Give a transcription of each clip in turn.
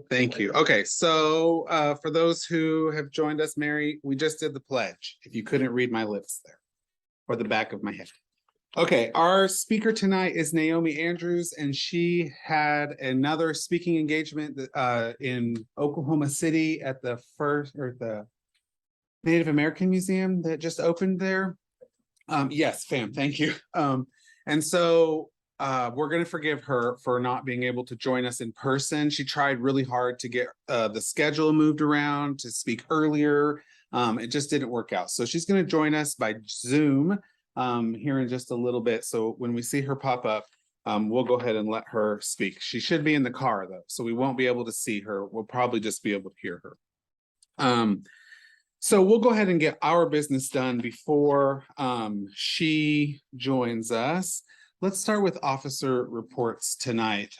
Thank you. Okay, so for those who have joined us, Mary, we just did the pledge. If you couldn't read my lips there, or the back of my head. Okay, our speaker tonight is Naomi Andrews, and she had another speaking engagement in Oklahoma City at the Native American Museum that just opened there. Yes, fam, thank you. And so we're going to forgive her for not being able to join us in person. She tried really hard to get the schedule moved around to speak earlier. It just didn't work out. So she's going to join us by Zoom here in just a little bit. So when we see her pop up, we'll go ahead and let her speak. She should be in the car though, so we won't be able to see her. We'll probably just be able to hear her. So we'll go ahead and get our business done before she joins us. Let's start with officer reports tonight.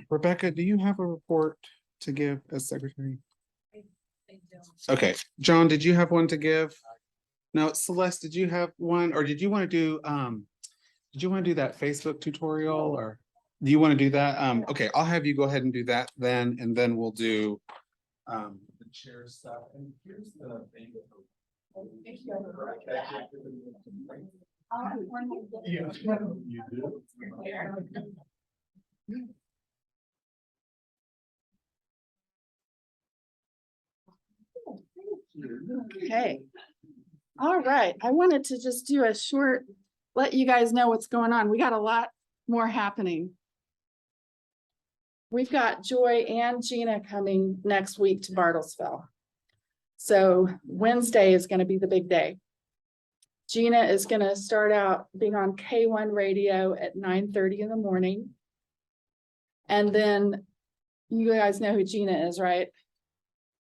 Rebecca, do you have a report to give as secretary? I don't. Okay, John, did you have one to give? No, Celeste, did you have one, or did you want to do that Facebook tutorial, or do you want to do that? Okay, I'll have you go ahead and do that then, and then we'll do the chair stuff. And here's the thing. Okay. All right. I wanted to just do a short, let you guys know what's going on. We got a lot more happening. We've got Joy and Gina coming next week to Bartlesville. So Wednesday is going to be the big day. Gina is going to start out being on K1 radio at 9:30 in the morning. And then you guys know who Gina is, right?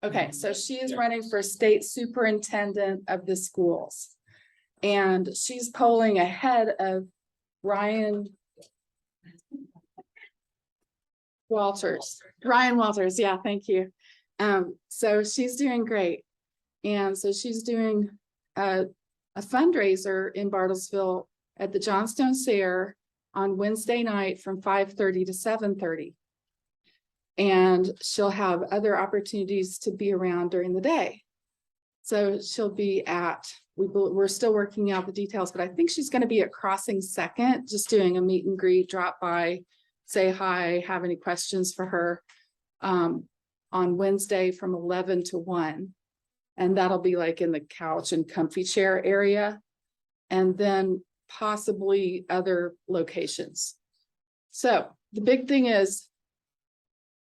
Okay, so she is running for state superintendent of the schools. And she's polling ahead of Ryan Walters. Ryan Walters, yeah, thank you. So she's doing great. And so she's doing a fundraiser in Bartlesville at the Johnstone Fair on Wednesday night from 5:30 to 7:30. And she'll have other opportunities to be around during the day. So she'll be we're still working out the details, but I think she's going to be at Crossing Second, just doing a meet and greet, drop by, say hi, have any questions for her on Wednesday from 11 to 1. And that'll be like in the couch and comfy chair area, and then possibly other locations. So the big thing is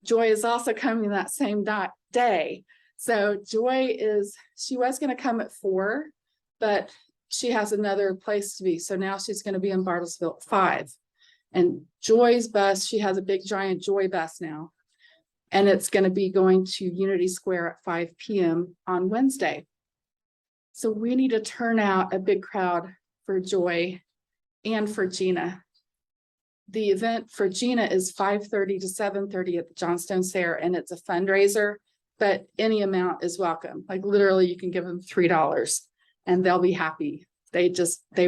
Joy is also coming that same day. So Joy she was going to come at 4, but she has another place to be. So now she's going to be in Bartlesville at 5. And Joy's bus, she has a big giant Joy bus now. And it's going to be going to Unity Square at 5 p.m. on Wednesday. So we need to turn out a big crowd for Joy and for Gina. The event for Gina is 5:30 to 7:30 at the Johnstone Fair, and it's a fundraiser, but any amount is welcome. Like literally you can give them $3 and they'll be happy. They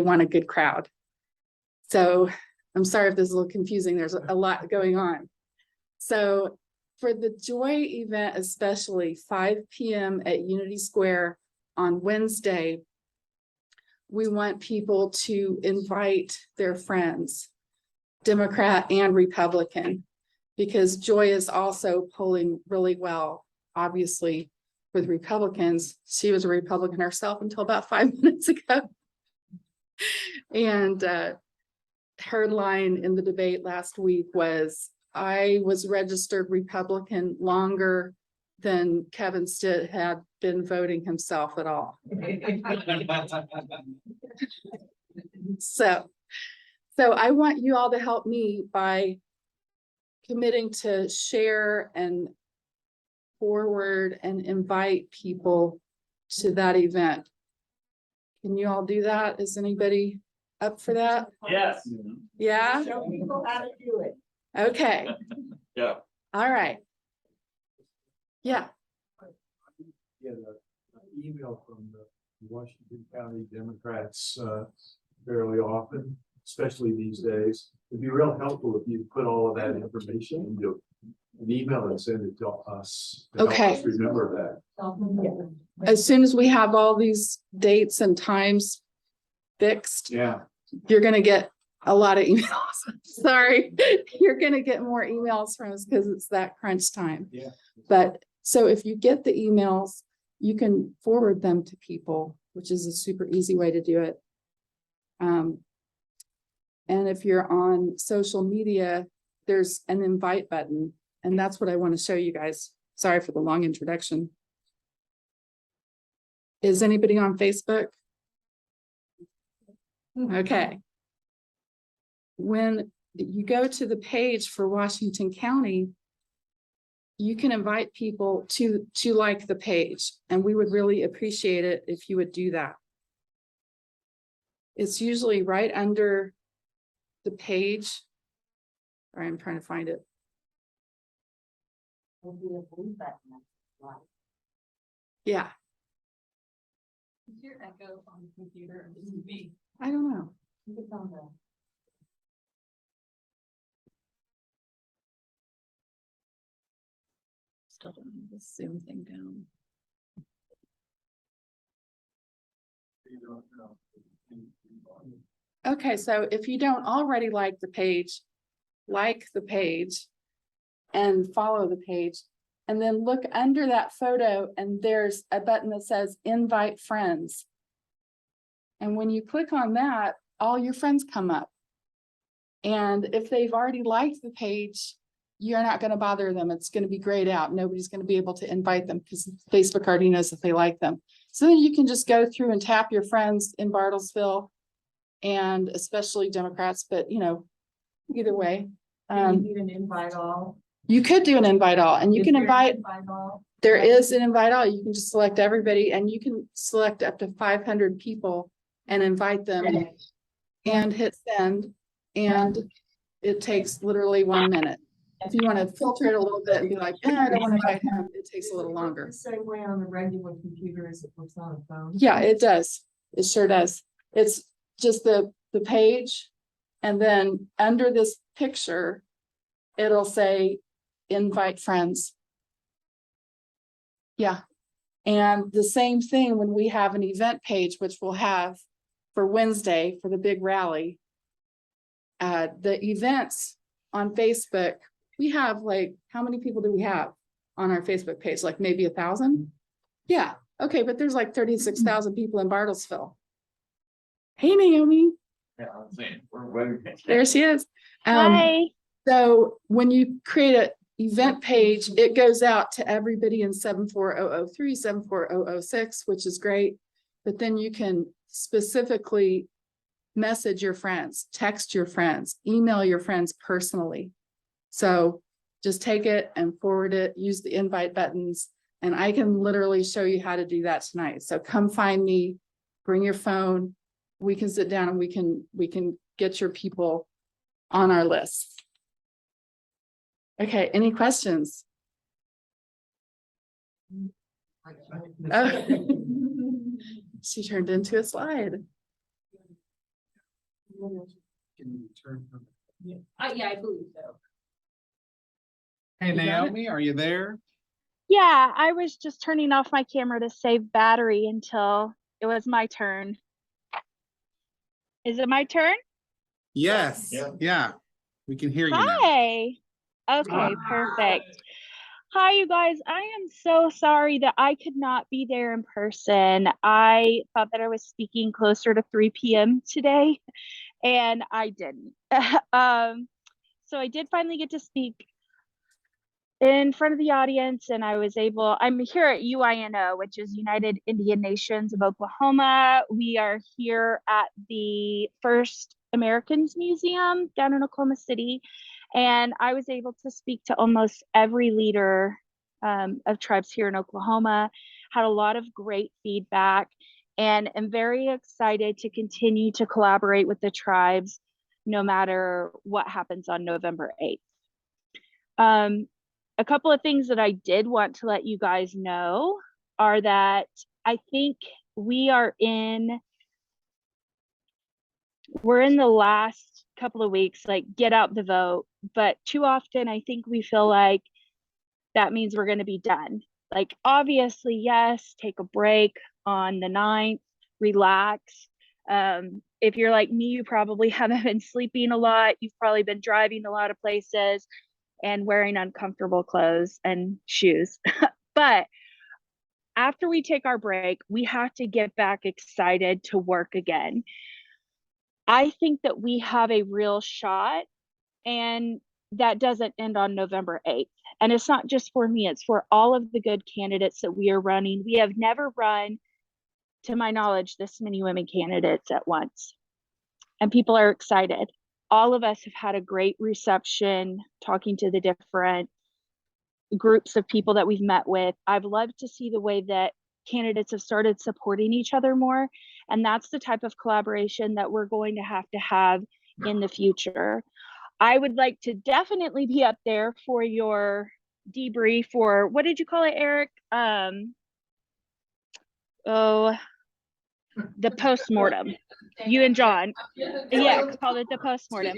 want a good crowd. So I'm sorry if this is a little confusing. There's a lot going on. So for the Joy event, especially 5 p.m. at Unity Square on Wednesday, we want people to invite their friends, Democrat and Republican, because Joy is also polling really well, obviously, with Republicans. She was a Republican herself until about 5 minutes ago. And her line in the debate last week was, I was registered Republican longer than Kevin Stitt had been voting himself at all. So I want you all to help me by committing to share and forward and invite people to that event. Can you all do that? Is anybody up for that? Yes. Yeah? Show people how to do it. Okay. Yeah. All right. Yeah. Get an email from the Washington County Democrats fairly often, especially these days. It'd be real helpful if you put all of that information into an email and send it to us. To help Okay. us remember that. As soon as we have all these dates and times fixed, Yeah. you're gonna get a lot of emails. Sorry, you're gonna get more emails from us because it's that crunch time. Yeah. But so if you get the emails, you can forward them to people, which is a super easy way to do it. And if you're on social media, there's an invite button, and that's what I want to show you guys. Sorry for the long introduction. Is anybody on Facebook? Okay. When you go to the page for Washington County, you can invite people to like the page, and we would really appreciate it if you would do that. It's usually right under the page. Sorry, I'm trying to find it. Yeah, Is your echo on the computer or just me? I don't know. Still don't have the Zoom thing down. Okay, so if you don't already like the page and follow the page, and then look under that photo and there's a button that says invite friends. And when you click on that, all your friends come up. And if they've already liked the page, you're not going to bother them. It's going to be grayed out. Nobody's going to be able to invite them because Facebook already knows if they like them. So then you can just go through and tap your friends in Bartlesville, and especially Democrats, but you know, either way. Can you do an invite all? You could do an invite all, and you Is can there an invite, invite all? there is an invite all. You can just select everybody, and you can select up to 500 people and invite them and hit send. And it takes literally 1 minute. If you want to filter it a little bit and be like, I don't want to invite him, it takes a little longer. The same way on the regular computer as it looks on a phone. Yeah, it does. It sure does. It's just the page, and then under this picture, it'll say invite friends. Yeah. And the same thing when we have an event page, which we'll have for Wednesday for the big rally. The events on Facebook, we have like, how many people do we have on our Facebook page? Like maybe 1,000? Yeah. Okay, but there's like 36,000 people in Bartlesville. Hey, Naomi. Yeah, I'm saying, we're waiting. There she is. Hi. So when you create an event page, it goes out to everybody in 74003, 74006, which is great. But then you can specifically message your friends, text your friends, email your friends personally. So just take it and forward it, use the invite buttons, and I can literally show you how to do that tonight. So come find me, bring your phone. We can sit down and we can get your people on our list. Okay, any questions? Oh. She turned into a slide. Can you turn from- Yeah, I believe so. Hey You got it? Naomi, are you there? Yeah, I was just turning off my camera to save battery until it was my turn. Is it my turn? Yes, Yeah. yeah, we can hear you now. Hi. Okay, perfect. Hi, you guys. I am so sorry that I could not be there in person. I thought that I was speaking closer to 3 p.m. today, and I didn't. So I did finally get to speak in front of the audience, and I'm here at UINO, which is United Indian Nations of Oklahoma. We are here at the First Americans Museum down in Oklahoma City, and I was able to speak to almost every leader of tribes here in Oklahoma, had a lot of great feedback, and am very excited to continue to collaborate with the tribes no matter what happens on November 8th. A couple of things that I did want to let you guys know are that I think we're in the last couple of weeks, like get out the vote, but too often I think we feel like that means we're going to be done. Like, obviously, yes, take a break on the 9th, relax. If you're like me, you probably haven't been sleeping a lot. You've probably been driving a lot of places and wearing uncomfortable clothes and shoes. But after we take our break, we have to get back excited to work again. I think that we have a real shot, and that doesn't end on November 8th. And it's not just for me, it's for all of the good candidates that we are running. We have never run, to my knowledge, this many women candidates at once. And people are excited. All of us have had a great reception talking to the different groups of people that we've met with. I've loved to see the way that candidates have started supporting each other more. And that's the type of collaboration that we're going to have in the future. I would like to definitely be up there for your debrief, or what did you call it, Eric? The postmortem. You and John. Yeah, call it the postmortem.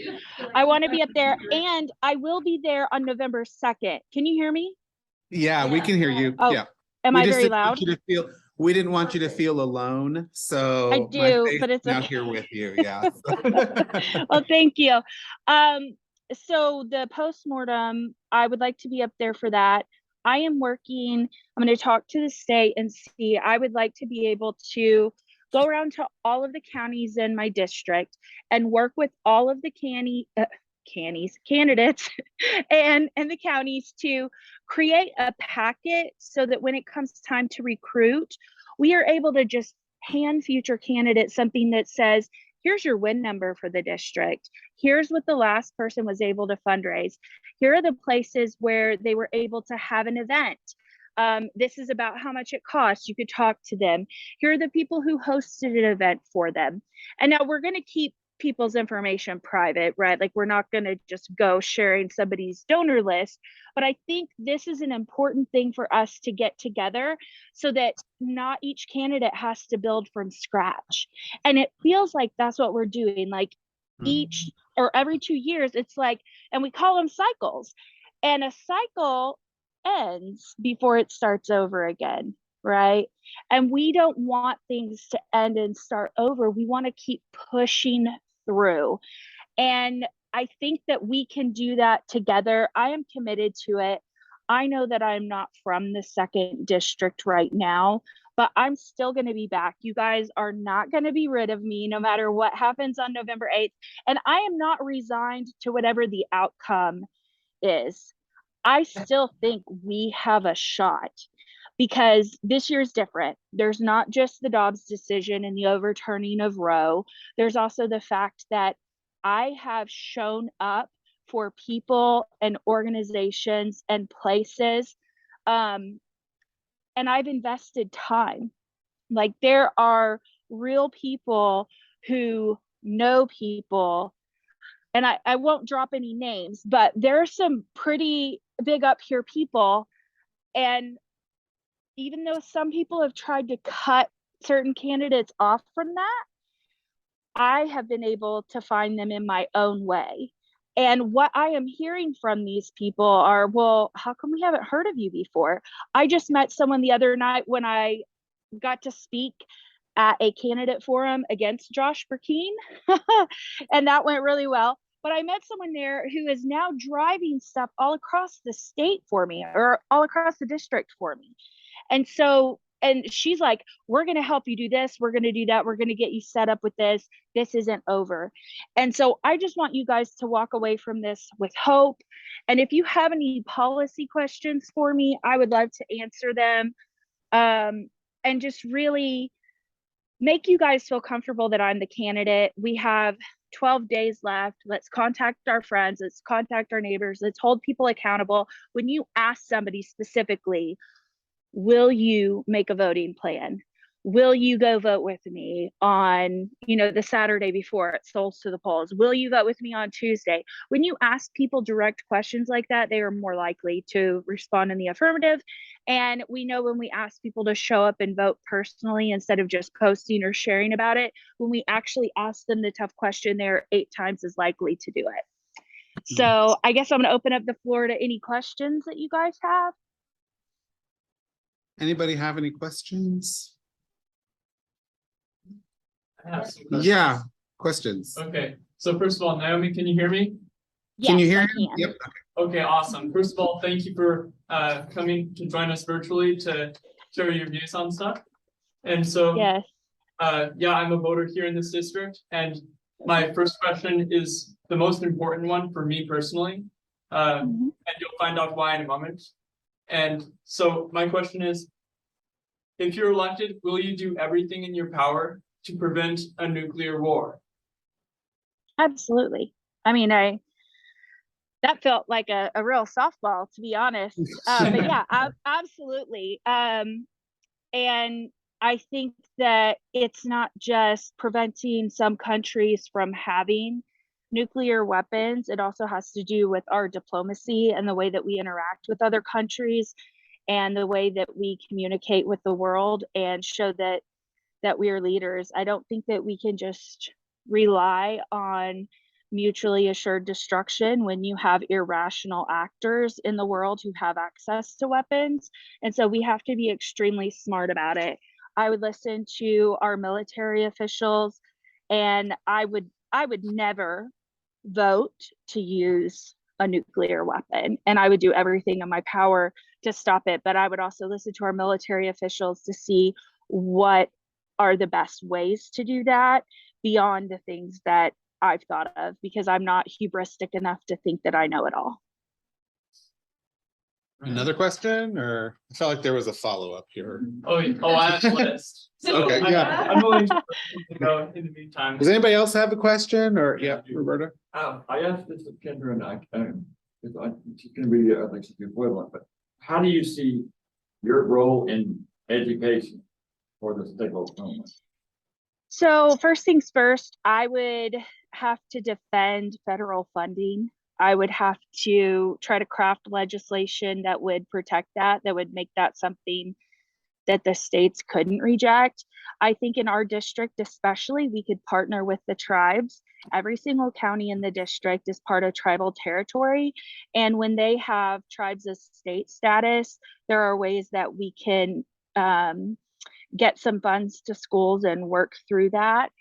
I want to be up there, and I will be there on November 2nd. Can you hear me? Yeah, we can hear you. Oh, yeah. am We I just very didn't want loud? you to feel, we didn't want you to feel alone. So I my do, faith but it's is now okay. here with you. Yeah. Well, thank you. So the postmortem, I would like to be up there for that. I am working, I'm going to talk to the state and see, I would like to be able to go around to all of the counties in my district and work with all of the candidates and the counties to create a packet so that when it comes time to recruit, we are able to just hand future candidates something that says, here's your win number for the district. Here's what the last person was able to fundraise. Here are the places where they were able to have an event. This is about how much it costs. You could talk to them. Here are the people who hosted an event for them. And now we're going to keep people's information private, right? Like, we're not going to just go sharing somebody's donor list. But I think this is an important thing for us to get together so that not each candidate has to build from scratch. And it feels like that's what we're doing. Like, each or every 2 years, it's like, and we call them cycles. And a cycle ends before it starts over again, right? And we don't want things to end and start over. We want to keep pushing through. And I think that we can do that together. I am committed to it. I know that I'm not from the 2nd district right now, but I'm still going to be back. You guys are not going to be rid of me no matter what happens on November 8th. And I am not resigned to whatever the outcome is. I still think we have a shot because this year's different. There's not just the Dobbs decision and the overturning of Roe. There's also the fact that I have shown up for people and organizations and places. And I've invested time. Like, there are real people who know people, and I won't drop any names, but there are some pretty big up here people. And even though some people have tried to cut certain candidates off from that, I have been able to find them in my own way. And what I am hearing from these people are, well, how come we haven't heard of you before? I just met someone the other night when I got to speak at a candidate forum against Josh Burkeen, and that went really well. But I met someone there who is now driving stuff all across the state for me, or all across the district for me. And so, and she's like, we're going to help you do this. We're going to do that. We're going to get you set up with this. This isn't over. And so I just want you guys to walk away from this with hope. And if you have any policy questions for me, I would love to answer them. And just really make you guys feel comfortable that I'm the candidate. We have 12 days left. Let's contact our friends. Let's contact our neighbors. Let's hold people accountable. When you ask somebody specifically, will you make a voting plan? Will you go vote with me on, the Saturday before it souls to the polls? Will you vote with me on Tuesday? When you ask people direct questions like that, they are more likely to respond in the affirmative. And we know when we ask people to show up and vote personally instead of just posting or sharing about it, when we actually ask them the tough question, they're 8 times as likely to do it. So I guess I'm going to open up the floor to any questions that you guys have. Anybody have any questions? I have some Yeah, questions. questions. Okay, so first of all, Naomi, can you hear me? Can you Yes, hear I him? can. Yep. Okay, awesome. First of all, thank you for coming to join us virtually to share your views on stuff. And so, Yes. yeah, I'm a voter here in this district, and my first question is the most important one for me personally. Mhm. And you'll find out why in a moment. And so my question is, if you're elected, will you do everything in your power to prevent a nuclear war? Absolutely. I mean, that felt like a real softball, to be honest. But yeah, absolutely. And I think that it's not just preventing some countries from having nuclear weapons. It also has to do with our diplomacy and the way that we interact with other countries and the way that we communicate with the world and show that we are leaders. I don't think that we can just rely on mutually assured destruction when you have irrational actors in the world who have access to weapons. And so we have to be extremely smart about it. I would listen to our military officials, and I would never vote to use a nuclear weapon, and I would do everything in my power to stop it. But I would also listen to our military officials to see what are the best ways to do that beyond the things that I've thought of, because I'm not hubristic enough to think that I know it all. Another question, or I felt like there was a follow-up here. Oh, I have a list. So Okay, yeah. I'm willing to go in the meantime. Does anybody else have a question, or yeah, Roberta? I asked this of Kendra and she's gonna be, I think she's the equivalent, but how do you see your role in education for the state of Oklahoma? So first things first, I would have to defend federal funding. I would have to try to craft legislation that would protect that would make that something that the states couldn't reject. I think in our district, especially, we could partner with the tribes. Every single county in the district is part of tribal territory. And when they have tribes as state status, there are ways that we can get some funds to schools and work through that.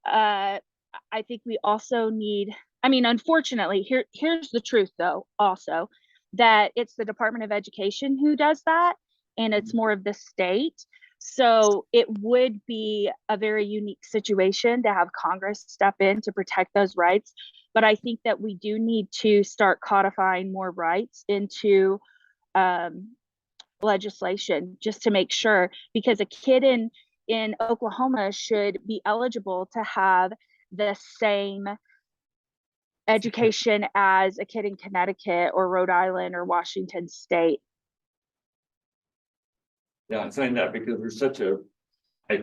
I think we also need, I mean, unfortunately, here's the truth though, also, that it's the Department of Education who does that, and it's more of the state. So it would be a very unique situation to have Congress step in to protect those rights. But I think that we do need to start codifying more rights into legislation just to make sure, because a kid in Oklahoma should be eligible to have the same education as a kid in Connecticut or Rhode Island or Washington State. Yeah, I'm saying that because there's such a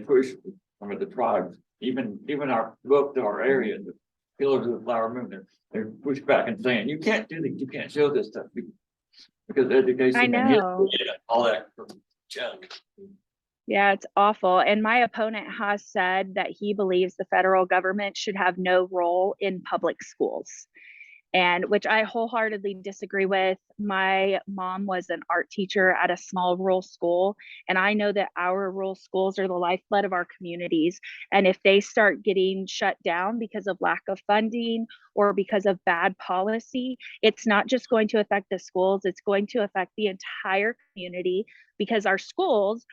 push from the tribes, even our, look to our area, the Pillars of the Flower Moon, they're pushed back and saying, you can't do this, you can't show this stuff because education I and know. history and all that junk. Yeah, it's awful. And my opponent has said that he believes the federal government should have no role in public schools, and which I wholeheartedly disagree with. My mom was an art teacher at a small rural school, and I know that our rural schools are the lifeblood of our communities. And if they start getting shut down because of lack of funding or because of bad policy, it's not just going to affect the schools, it's going to affect the entire community, because our schools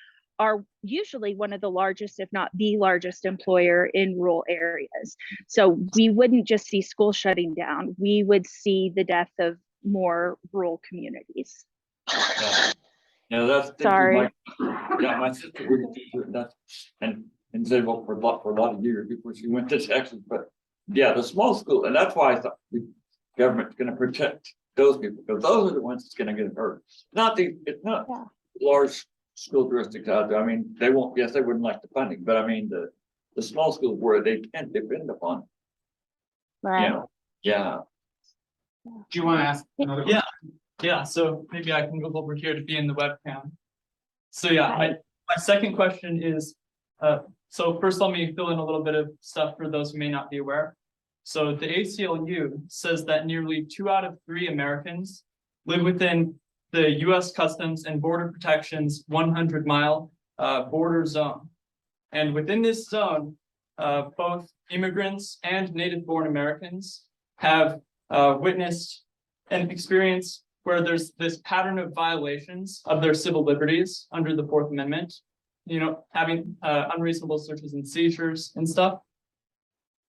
are usually one of the largest, if not the largest employer in rural areas. So we wouldn't just see schools shutting down, we would see the death of more rural communities. Yeah, that's Sorry. my sister would do that and said, well, for a lot of years before she went to Texas. But yeah, the small school, and that's why I thought the government's going to protect those people, because those are the ones that's going to get hurt. It's not large school districts out there. I mean, they won't, yes, they wouldn't like the funding, but I mean, the small schools where they can't depend upon, Right. you know, yeah. Do you want to ask another Yeah. question? Yeah, so maybe I can go over here to be in the webcam. So yeah, my second question is, so first let me fill in a little bit of stuff for those who may not be aware. So the ACLU says that nearly 2 out of 3 Americans live within the US Customs and Border Protection's 100-mile border zone. And within this zone, both immigrants and native-born Americans have witnessed and experienced where there's this pattern of violations of their civil liberties under the Fourth Amendment, you know, having unreasonable searches and seizures and stuff.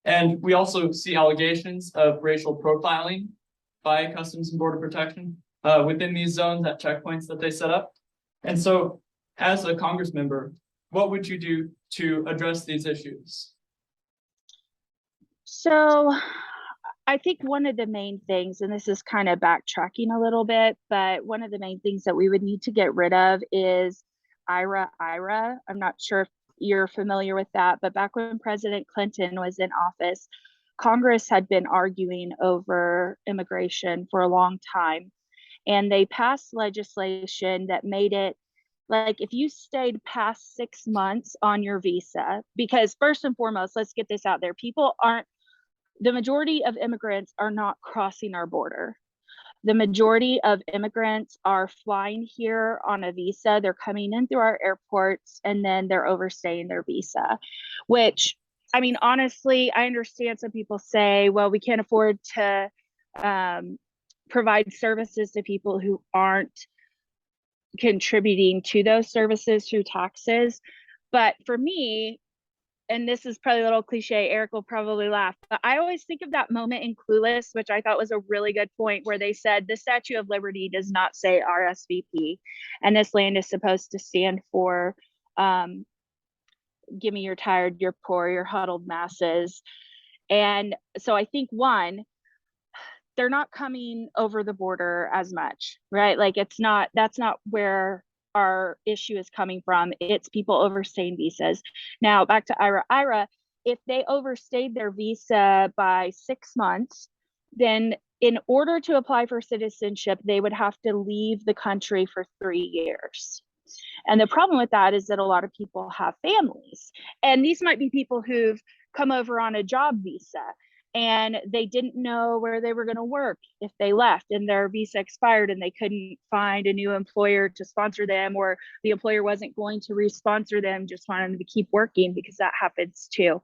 And we also see allegations of racial profiling by Customs and Border Protection within these zones at checkpoints that they set up. And so, as a Congress member, what would you do to address these issues? So I think one of the main things, and this is kind of backtracking a little bit, but one of the main things that we would need to get rid of is IRA. I'm not sure if you're familiar with that, but back when President Clinton was in office, Congress had been arguing over immigration for a long time. And they passed legislation that made it like if you stayed past 6 months on your visa, because first and foremost, let's get this out there. The majority of immigrants are not crossing our border. The majority of immigrants are flying here on a visa. They're coming in through our airports and then they're overstaying their visa, which, I mean, honestly, I understand some people say, well, we can't afford to provide services to people who aren't contributing to those services through taxes. But for me, and this is probably a little cliche, Eric will probably laugh, but I always think of that moment in Clueless, which I thought was a really good point, where they said the Statue of Liberty does not say RSVP, and this land is supposed to stand for give me your tired, your poor, your huddled masses. And so I think one, they're not coming over the border as much, right? Like that's not where our issue is coming from. It's people overstaying visas. Now back to IRA, if they overstayed their visa by 6 months, then in order to apply for citizenship, they would have to leave the country for 3 years. And the problem with that is that a lot of people have families, and these might be people who've come over on a job visa and they didn't know where they were going to work if they left and their visa expired and they couldn't find a new employer to sponsor them, or the employer wasn't going to re-sponsor them, just wanted them to keep working, because that happens too.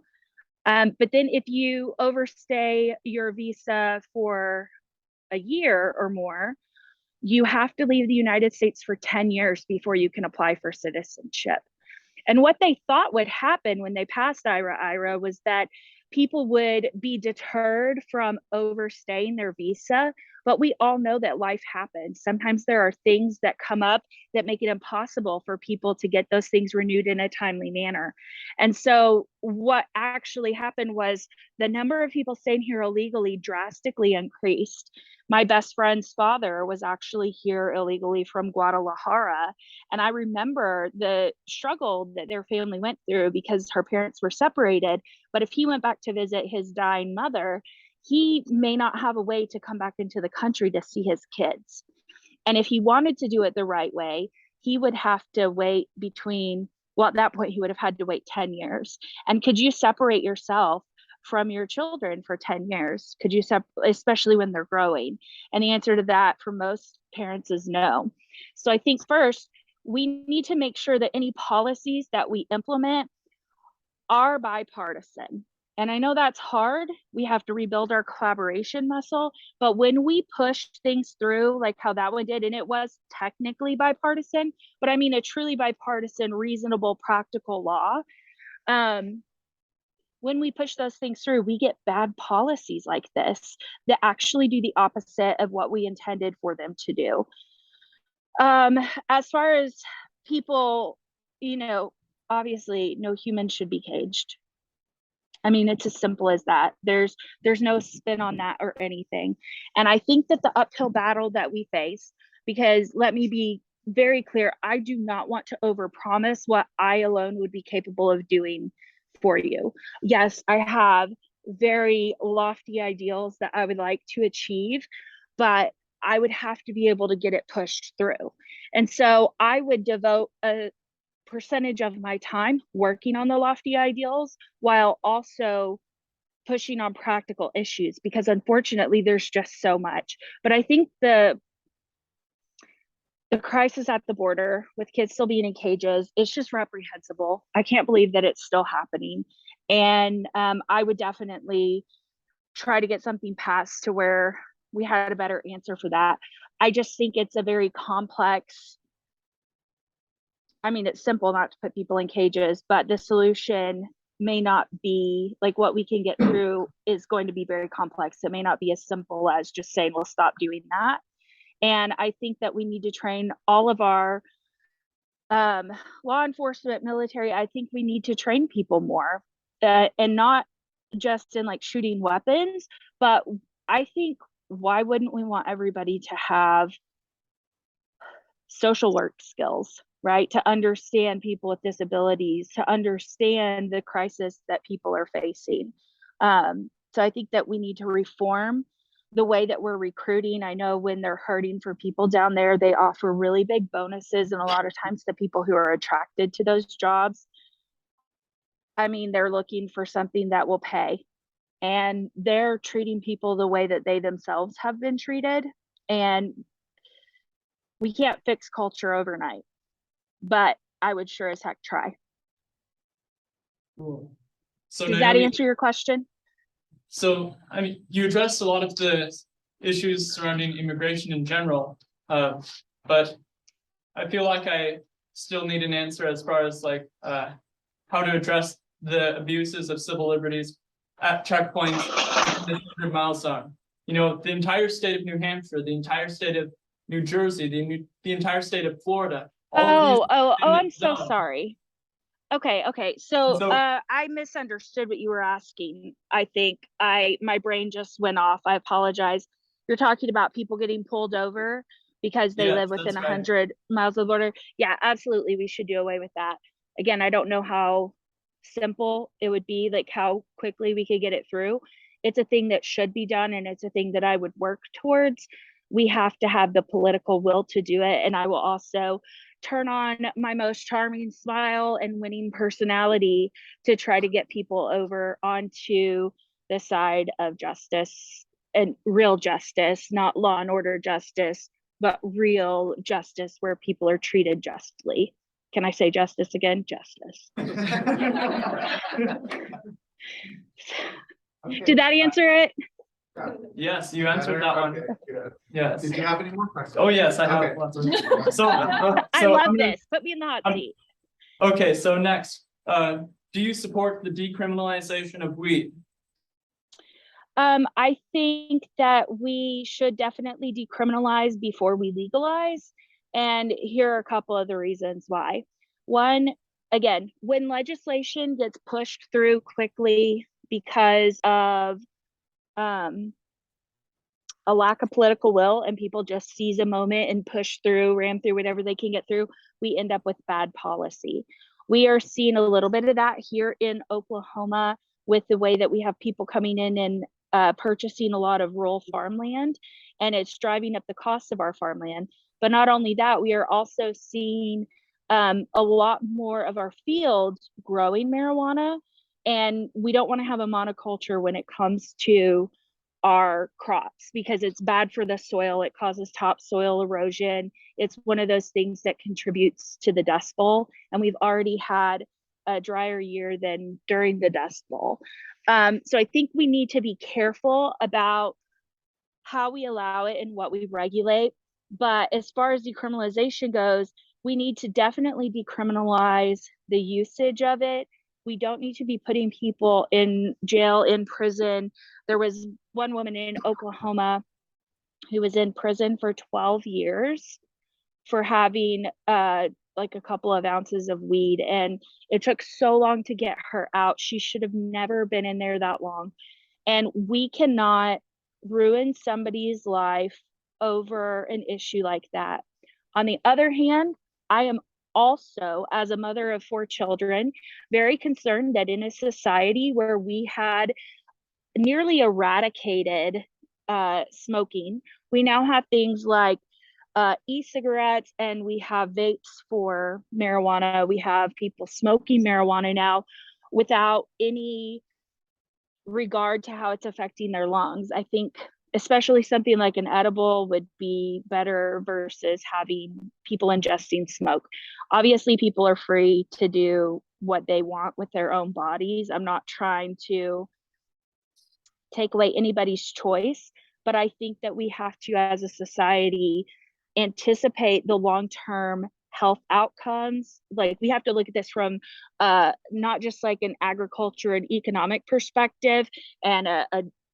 But then if you overstay your visa for a year or more, you have to leave the United States for 10 years before you can apply for citizenship. And what they thought would happen when they passed IRA was that people would be deterred from overstaying their visa. But we all know that life happens. Sometimes there are things that come up that make it impossible for people to get those things renewed in a timely manner. And so what actually happened was the number of people staying here illegally drastically increased. My best friend's father was actually here illegally from Guadalajara. And I remember the struggle that their family went through because her parents were separated. But if he went back to visit his dying mother, he may not have a way to come back into the country to see his kids. And if he wanted to do it the right way, he would have to wait at that point, he would have had to wait 10 years. And could you separate yourself from your children for 10 years? Could you especially when they're growing? And the answer to that for most parents is no. So I think first, we need to make sure that any policies that we implement are bipartisan. And I know that's hard. We have to rebuild our collaboration muscle. But when we push things through, like how that one did, and it was technically bipartisan, but I mean a truly bipartisan, reasonable, practical law, when we push those things through, we get bad policies like this that actually do the opposite of what we intended for them to do. As far as people, obviously no human should be caged. I mean, it's as simple as that. There's no spin on that or anything. And I think that the uphill battle that we face, because let me be very clear, I do not want to overpromise what I alone would be capable of doing for you. Yes, I have very lofty ideals that I would like to achieve, but I would have to be able to get it pushed through. And so I would devote a percentage of my time working on the lofty ideals while also pushing on practical issues, because unfortunately there's just so much. But I think the the crisis at the border with kids still being in cages, it's just reprehensible. I can't believe that it's still happening. And I would definitely try to get something passed to where we had a better answer for that. I just think it's a very complex, I mean, it's simple not to put people in cages, but the solution may not be like what we can get through is going to be very complex. It may not be as simple as just saying, we'll stop doing that. And I think that we need to train all of our law enforcement, military. I think we need to train people more and not just in like shooting weapons, but I think why wouldn't we want everybody to have social work skills, right? To understand people with disabilities, to understand the crisis that people are facing. So I think that we need to reform the way that we're recruiting. I know when they're hurting for people down there, they offer really big bonuses, and a lot of times the people who are attracted to those jobs, I mean, they're looking for something that will pay, and they're treating people the way that they themselves have been treated. And we can't fix culture overnight, but I would sure as heck try. Cool. So Does that Naomi, answer your question? so I mean, you addressed a lot of the issues surrounding immigration in general, but I feel like I still need an answer as far as like how to address the abuses of civil liberties at checkpoints in the 100-mile zone. You know, the entire state of New Hampshire, the entire state of New Jersey, the entire state of Florida. All of these I'm so zones. sorry. Okay. So, So- I misunderstood what you were asking. I think my brain just went off. I apologize. You're talking about people getting pulled over because they Yes, live within that's right. 100 miles of the border. Yeah, absolutely. We should do away with that. Again, I don't know how simple it would be, like how quickly we could get it through. It's a thing that should be done, and it's a thing that I would work towards. We have to have the political will to do it. And I will also turn on my most charming smile and winning personality to try to get people over onto the side of justice, and real justice, not law and order justice, but real justice where people are treated justly. Can I say justice again? Justice. Did that answer it? Yes, you answered that one. Okay, good. Yes. Did you have any more questions? Oh, yes, I have Okay. lots of. So, I so love I'm gonna- this. Put me in the hot I'm- seat. Okay, so next, do you support the decriminalization of weed? I think that we should definitely decriminalize before we legalize. And here are a couple of the reasons why. One, again, when legislation gets pushed through quickly because of a lack of political will, and people just seize a moment and push through, ram through whatever they can get through, we end up with bad policy. We are seeing a little bit of that here in Oklahoma with the way that we have people coming in and purchasing a lot of rural farmland, and it's driving up the cost of our farmland. But not only that, we are also seeing a lot more of our fields growing marijuana, and we don't want to have a monoculture when it comes to our crops because it's bad for the soil. It causes topsoil erosion. It's one of those things that contributes to the Dust Bowl, and we've already had a drier year than during the Dust Bowl. So I think we need to be careful about how we allow it and what we regulate. But as far as decriminalization goes, we need to definitely decriminalize the usage of it. We don't need to be putting people in jail, in prison. There was one woman in Oklahoma who was in prison for 12 years for having like a couple of ounces of weed, and it took so long to get her out. She should have never been in there that long. And we cannot ruin somebody's life over an issue like that. On the other hand, I am also, as a mother of 4 children, very concerned that in a society where we had nearly eradicated smoking, we now have things like e-cigarettes, and we have vapes for marijuana. We have people smoking marijuana now without any regard to how it's affecting their lungs. I think especially something like an edible would be better versus having people ingesting smoke. Obviously, people are free to do what they want with their own bodies. I'm not trying to take away anybody's choice, but I think that we have to, as a society, anticipate the long-term health outcomes. Like, we have to look at this from not just like an agriculture and economic perspective and a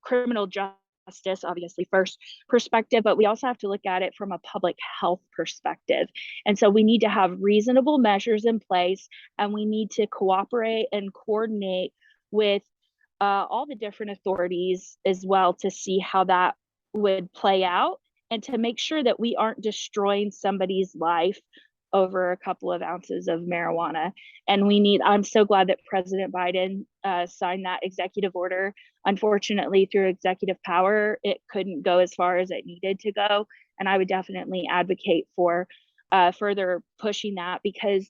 criminal justice, obviously, first perspective, but we also have to look at it from a public health perspective. And so we need to have reasonable measures in place, and we need to cooperate and coordinate with all the different authorities as well to see how that would play out, and to make sure that we aren't destroying somebody's life over a couple of ounces of marijuana. And I'm so glad that President Biden signed that executive order. Unfortunately, through executive power, it couldn't go as far as it needed to go. And I would definitely advocate for further pushing that, because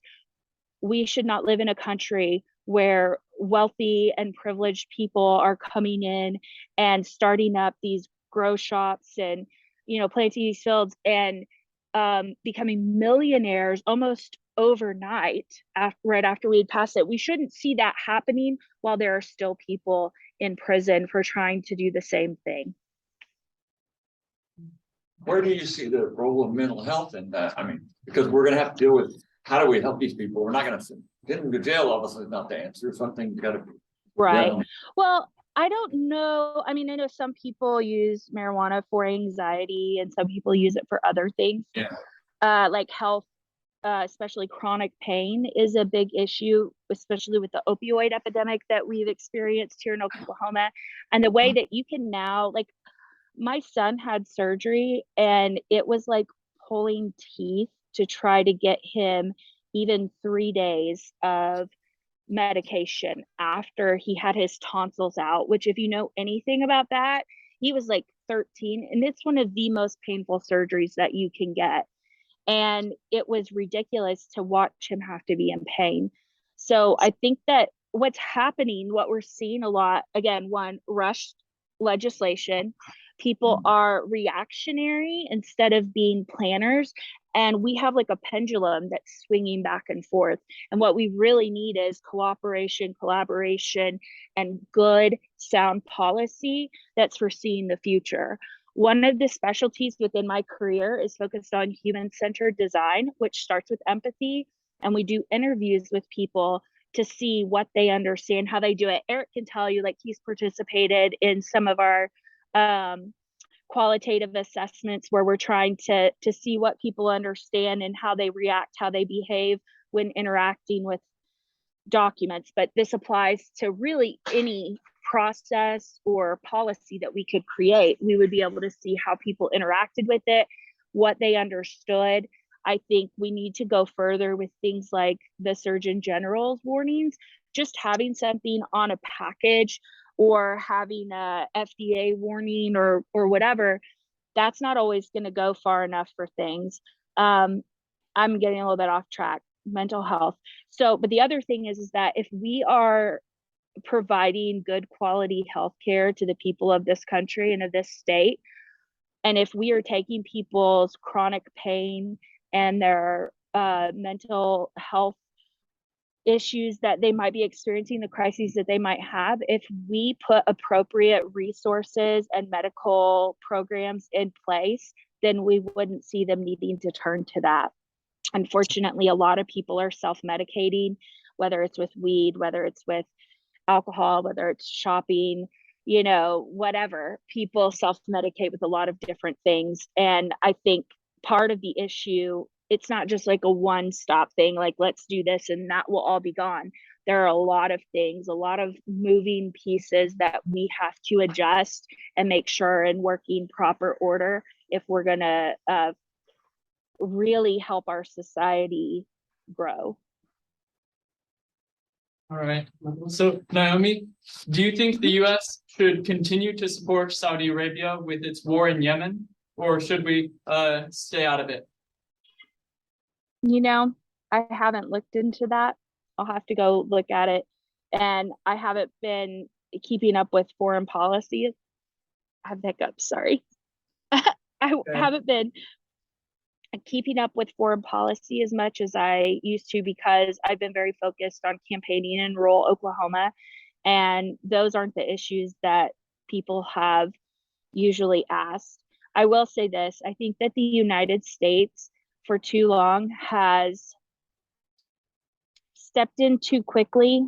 we should not live in a country where wealthy and privileged people are coming in and starting up these grow shops and, planting these fields and becoming millionaires almost overnight right after we had passed it. We shouldn't see that happening while there are still people in prison for trying to do the same thing. Where do you see the role of mental health in that? I mean, because we're gonna have to deal with, how do we help these people? We're not gonna send them to jail, obviously, is not the answer. Something's gotta be. Right. done. Well, I don't know. I mean, I know some people use marijuana for anxiety and some people use it for other things. Yeah. Like health, especially chronic pain is a big issue, especially with the opioid epidemic that we've experienced here in Oklahoma. And the way that you can now, like, my son had surgery and it was like pulling teeth to try to get him even 3 days of medication after he had his tonsils out, which, if you know anything about that, he was like 13, and it's one of the most painful surgeries that you can get. And it was ridiculous to watch him have to be in pain. So I think that what's happening, what we're seeing a lot, again, one, rushed legislation. People are reactionary instead of being planners. And we have like a pendulum that's swinging back and forth. And what we really need is cooperation, collaboration, and good, sound policy that's foreseeing the future. One of the specialties within my career is focused on human-centered design, which starts with empathy. And we do interviews with people to see what they understand, how they do it. Eric can tell you, like, he's participated in some of our qualitative assessments where we're trying to see what people understand and how they react, how they behave when interacting with documents. But this applies to really any process or policy that we could create. We would be able to see how people interacted with it, what they understood. I think we need to go further with things like the Surgeon General's warnings, just having something on a package or having a FDA warning or whatever. That's not always going to go far enough for things. I'm getting a little bit off track. Mental health. So, but the other thing is that if we are providing good quality healthcare to the people of this country and of this state, and if we are taking people's chronic pain and their mental health issues that they might be experiencing, the crises that they might have, if we put appropriate resources and medical programs in place, then we wouldn't see them needing to turn to that. Unfortunately, a lot of people are self-medicating, whether it's with weed, whether it's with alcohol, whether it's shopping, whatever. People self-medicate with a lot of different things. And I think part of the issue, it's not just like a one-stop thing, like let's do this and that will all be gone. There are a lot of things, a lot of moving pieces that we have to adjust and make sure in working proper order if we're going to really help our society grow. All right. So Naomi, do you think the US should continue to support Saudi Arabia with its war in Yemen, or should we stay out of it? I haven't looked into that. I'll have to go look at it. And I haven't been keeping up with foreign policy have hiccups, sorry. I haven't been keeping up with foreign policy as much as I used to because I've been very focused on campaigning in rural Oklahoma. And those aren't the issues that people have usually asked. I will say this, I think that the United States for too long has stepped in too quickly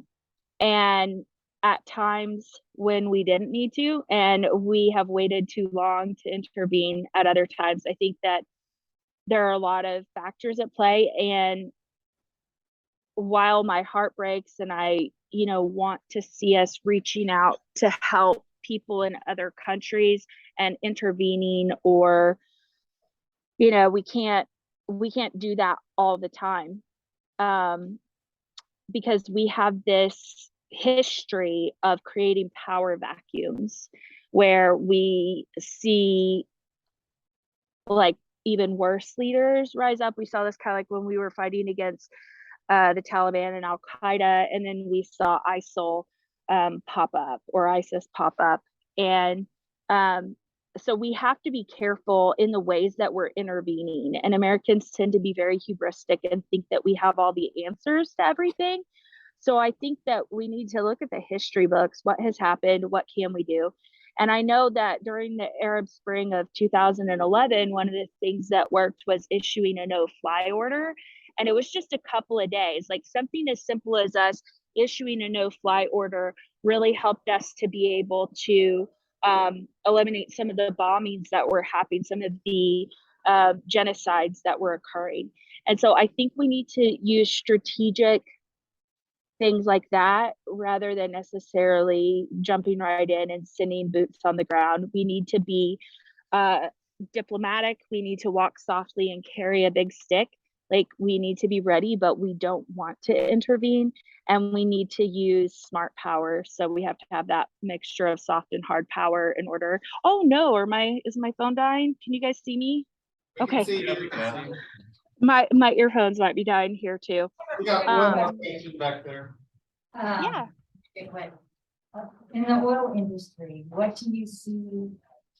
and at times when we didn't need to, and we have waited too long to intervene at other times. I think that there are a lot of factors at play, and while my heart breaks and I, want to see us reaching out to help people in other countries and intervening, or, we can't do that all the time. Because we have this history of creating power vacuums where we see like even worse leaders rise up. We saw this kind of like when we were fighting against the Taliban and Al Qaeda, and then we saw ISIL pop up, or ISIS pop up. And so we have to be careful in the ways that we're intervening. And Americans tend to be very hubristic and think that we have all the answers to everything. So I think that we need to look at the history books, what has happened, what can we do? And I know that during the Arab Spring of 2011, one of the things that worked was issuing a no-fly order. And it was just a couple of days, like something as simple as us issuing a no-fly order really helped us to be able to eliminate some of the bombings that were happening, some of the genocides that were occurring. And so I think we need to use strategic things like that rather than necessarily jumping right in and sending boots on the ground. We need to be diplomatic. We need to walk softly and carry a big stick. Like, we need to be ready, but we don't want to intervene, and we need to use smart power. So we have to have that mixture of soft and hard power in order. Oh no, is my phone dying? Can you guys see me? Okay. My earphones might be dying here too. We got one more patient back there. Yeah. In the oil industry, what do you see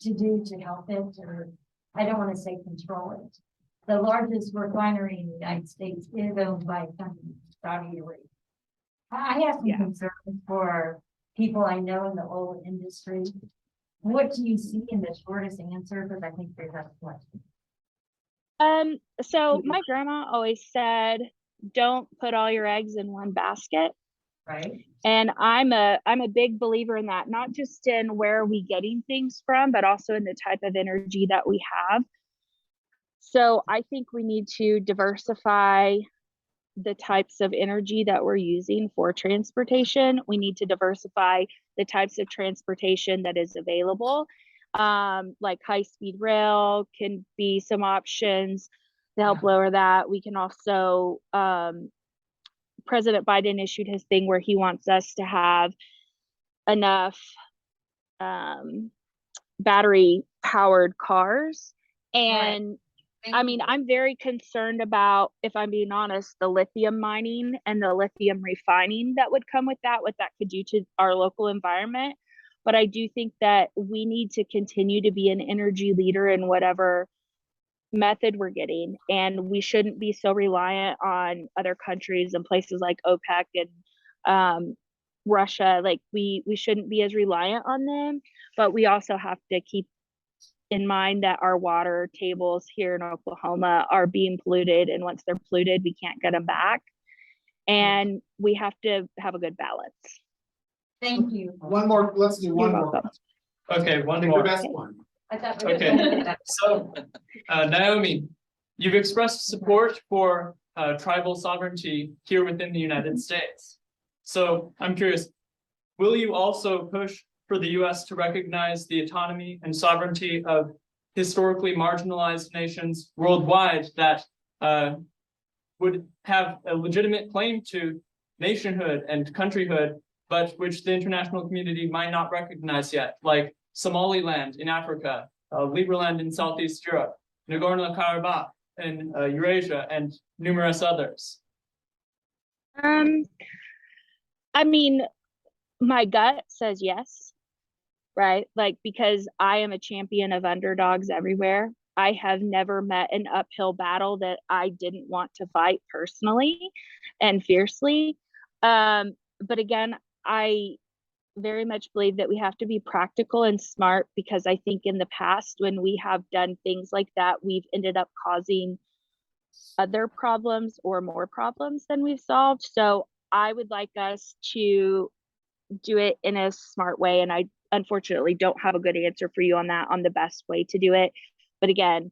to do to help it, or I don't want to say control it? The largest refinery in the United States is owned by a company, Saudi Arabia. I have some concerns for people I know in the oil industry. What do you see in the shortest answer? Because I think there's a question. So my grandma always said, don't put all your eggs in one basket. Right. And I'm a big believer in that, not just in where are we getting things from, but also in the type of energy that we have. So I think we need to diversify the types of energy that we're using for transportation. We need to diversify the types of transportation that is available. Like high-speed rail can be some options to help lower that. We can also, President Biden issued his thing where he wants us to have enough battery-powered cars. And I mean, I'm very concerned about, if I'm being honest, the lithium mining and the lithium refining that would come with that, what that could do to our local environment. But I do think that we need to continue to be an energy leader in whatever method we're getting. And we shouldn't be so reliant on other countries and places like OPEC and Russia. Like, we shouldn't be as reliant on them, but we also have to keep in mind that our water tables here in Oklahoma are being polluted, and once they're polluted, we can't get them back. And we have to have a good balance. Thank you. One more, let's do one more. Okay, one Pick more. your best one. I thought Okay. So, Naomi, you've expressed support for tribal sovereignty here within the United States. So I'm curious, will you also push for the US to recognize the autonomy and sovereignty of historically marginalized nations worldwide that would have a legitimate claim to nationhood and countryhood, but which the international community might not recognize yet, like Somaliland in Africa, Liberland in Southeast Europe, Nagorno-Karabakh in Eurasia, and numerous others? I mean, my gut says yes. right? Like, because I am a champion of underdogs everywhere. I have never met an uphill battle that I didn't want to fight personally and fiercely. But again, I very much believe that we have to be practical and smart, because I think in the past, when we have done things like that, we've ended up causing other problems or more problems than we've solved. So I would like us to do it in a smart way. And I unfortunately don't have a good answer for you on that, on the best way to do it. But again,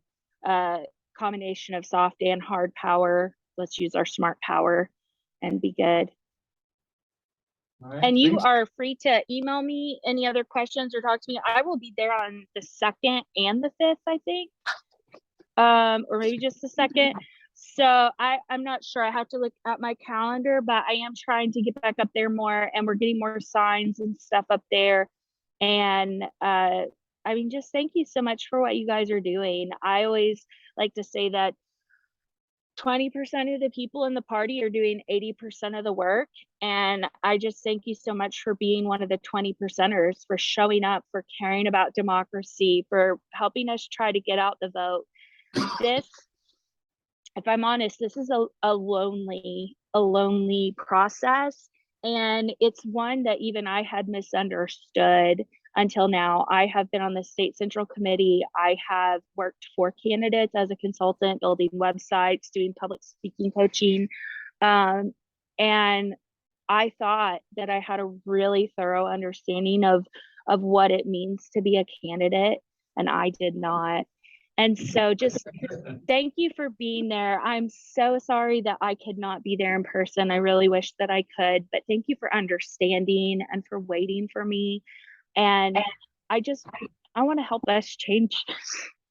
combination of soft and hard power. Let's use our smart power and be good. All right, And you thanks. are free to email me any other questions or talk to me. I will be there on the 2nd and the 5th, I think. Or maybe just the 2nd. So I'm not sure. I have to look at my calendar, but I am trying to get back up there more, and we're getting more signs and stuff up there. And I mean, just thank you so much for what you guys are doing. I always like to say that 20% of the people in the party are doing 80% of the work. And I just thank you so much for being one of the 20%ers, for showing up, for caring about democracy, for helping us try to get out the vote. This, if I'm honest, this is a lonely process. And it's one that even I had misunderstood until now. I have been on the state central committee. I have worked for candidates as a consultant, building websites, doing public speaking coaching. And I thought that I had a really thorough understanding of what it means to be a candidate, and I did not. And so just thank you for being there. I'm so sorry that I could not be there in person. I really wish that I could, but thank you for understanding and for waiting for me. And I want to help us change.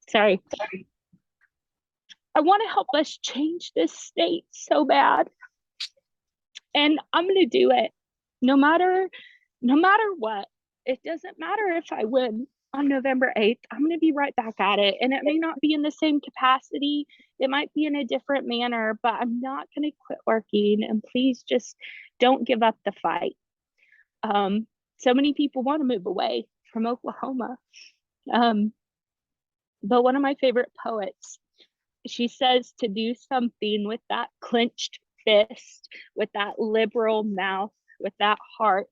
Sorry. I want to help us change this state so bad. And I'm going to do it no matter what. It doesn't matter if I win on November 8th. I'm going to be right back at it. And it may not be in the same capacity. It might be in a different manner, but I'm not going to quit working. And please just don't give up the fight. So many people want to move away from Oklahoma. But one of my favorite poets, she says to do something with that clenched fist, with that liberal mouth, with that heart,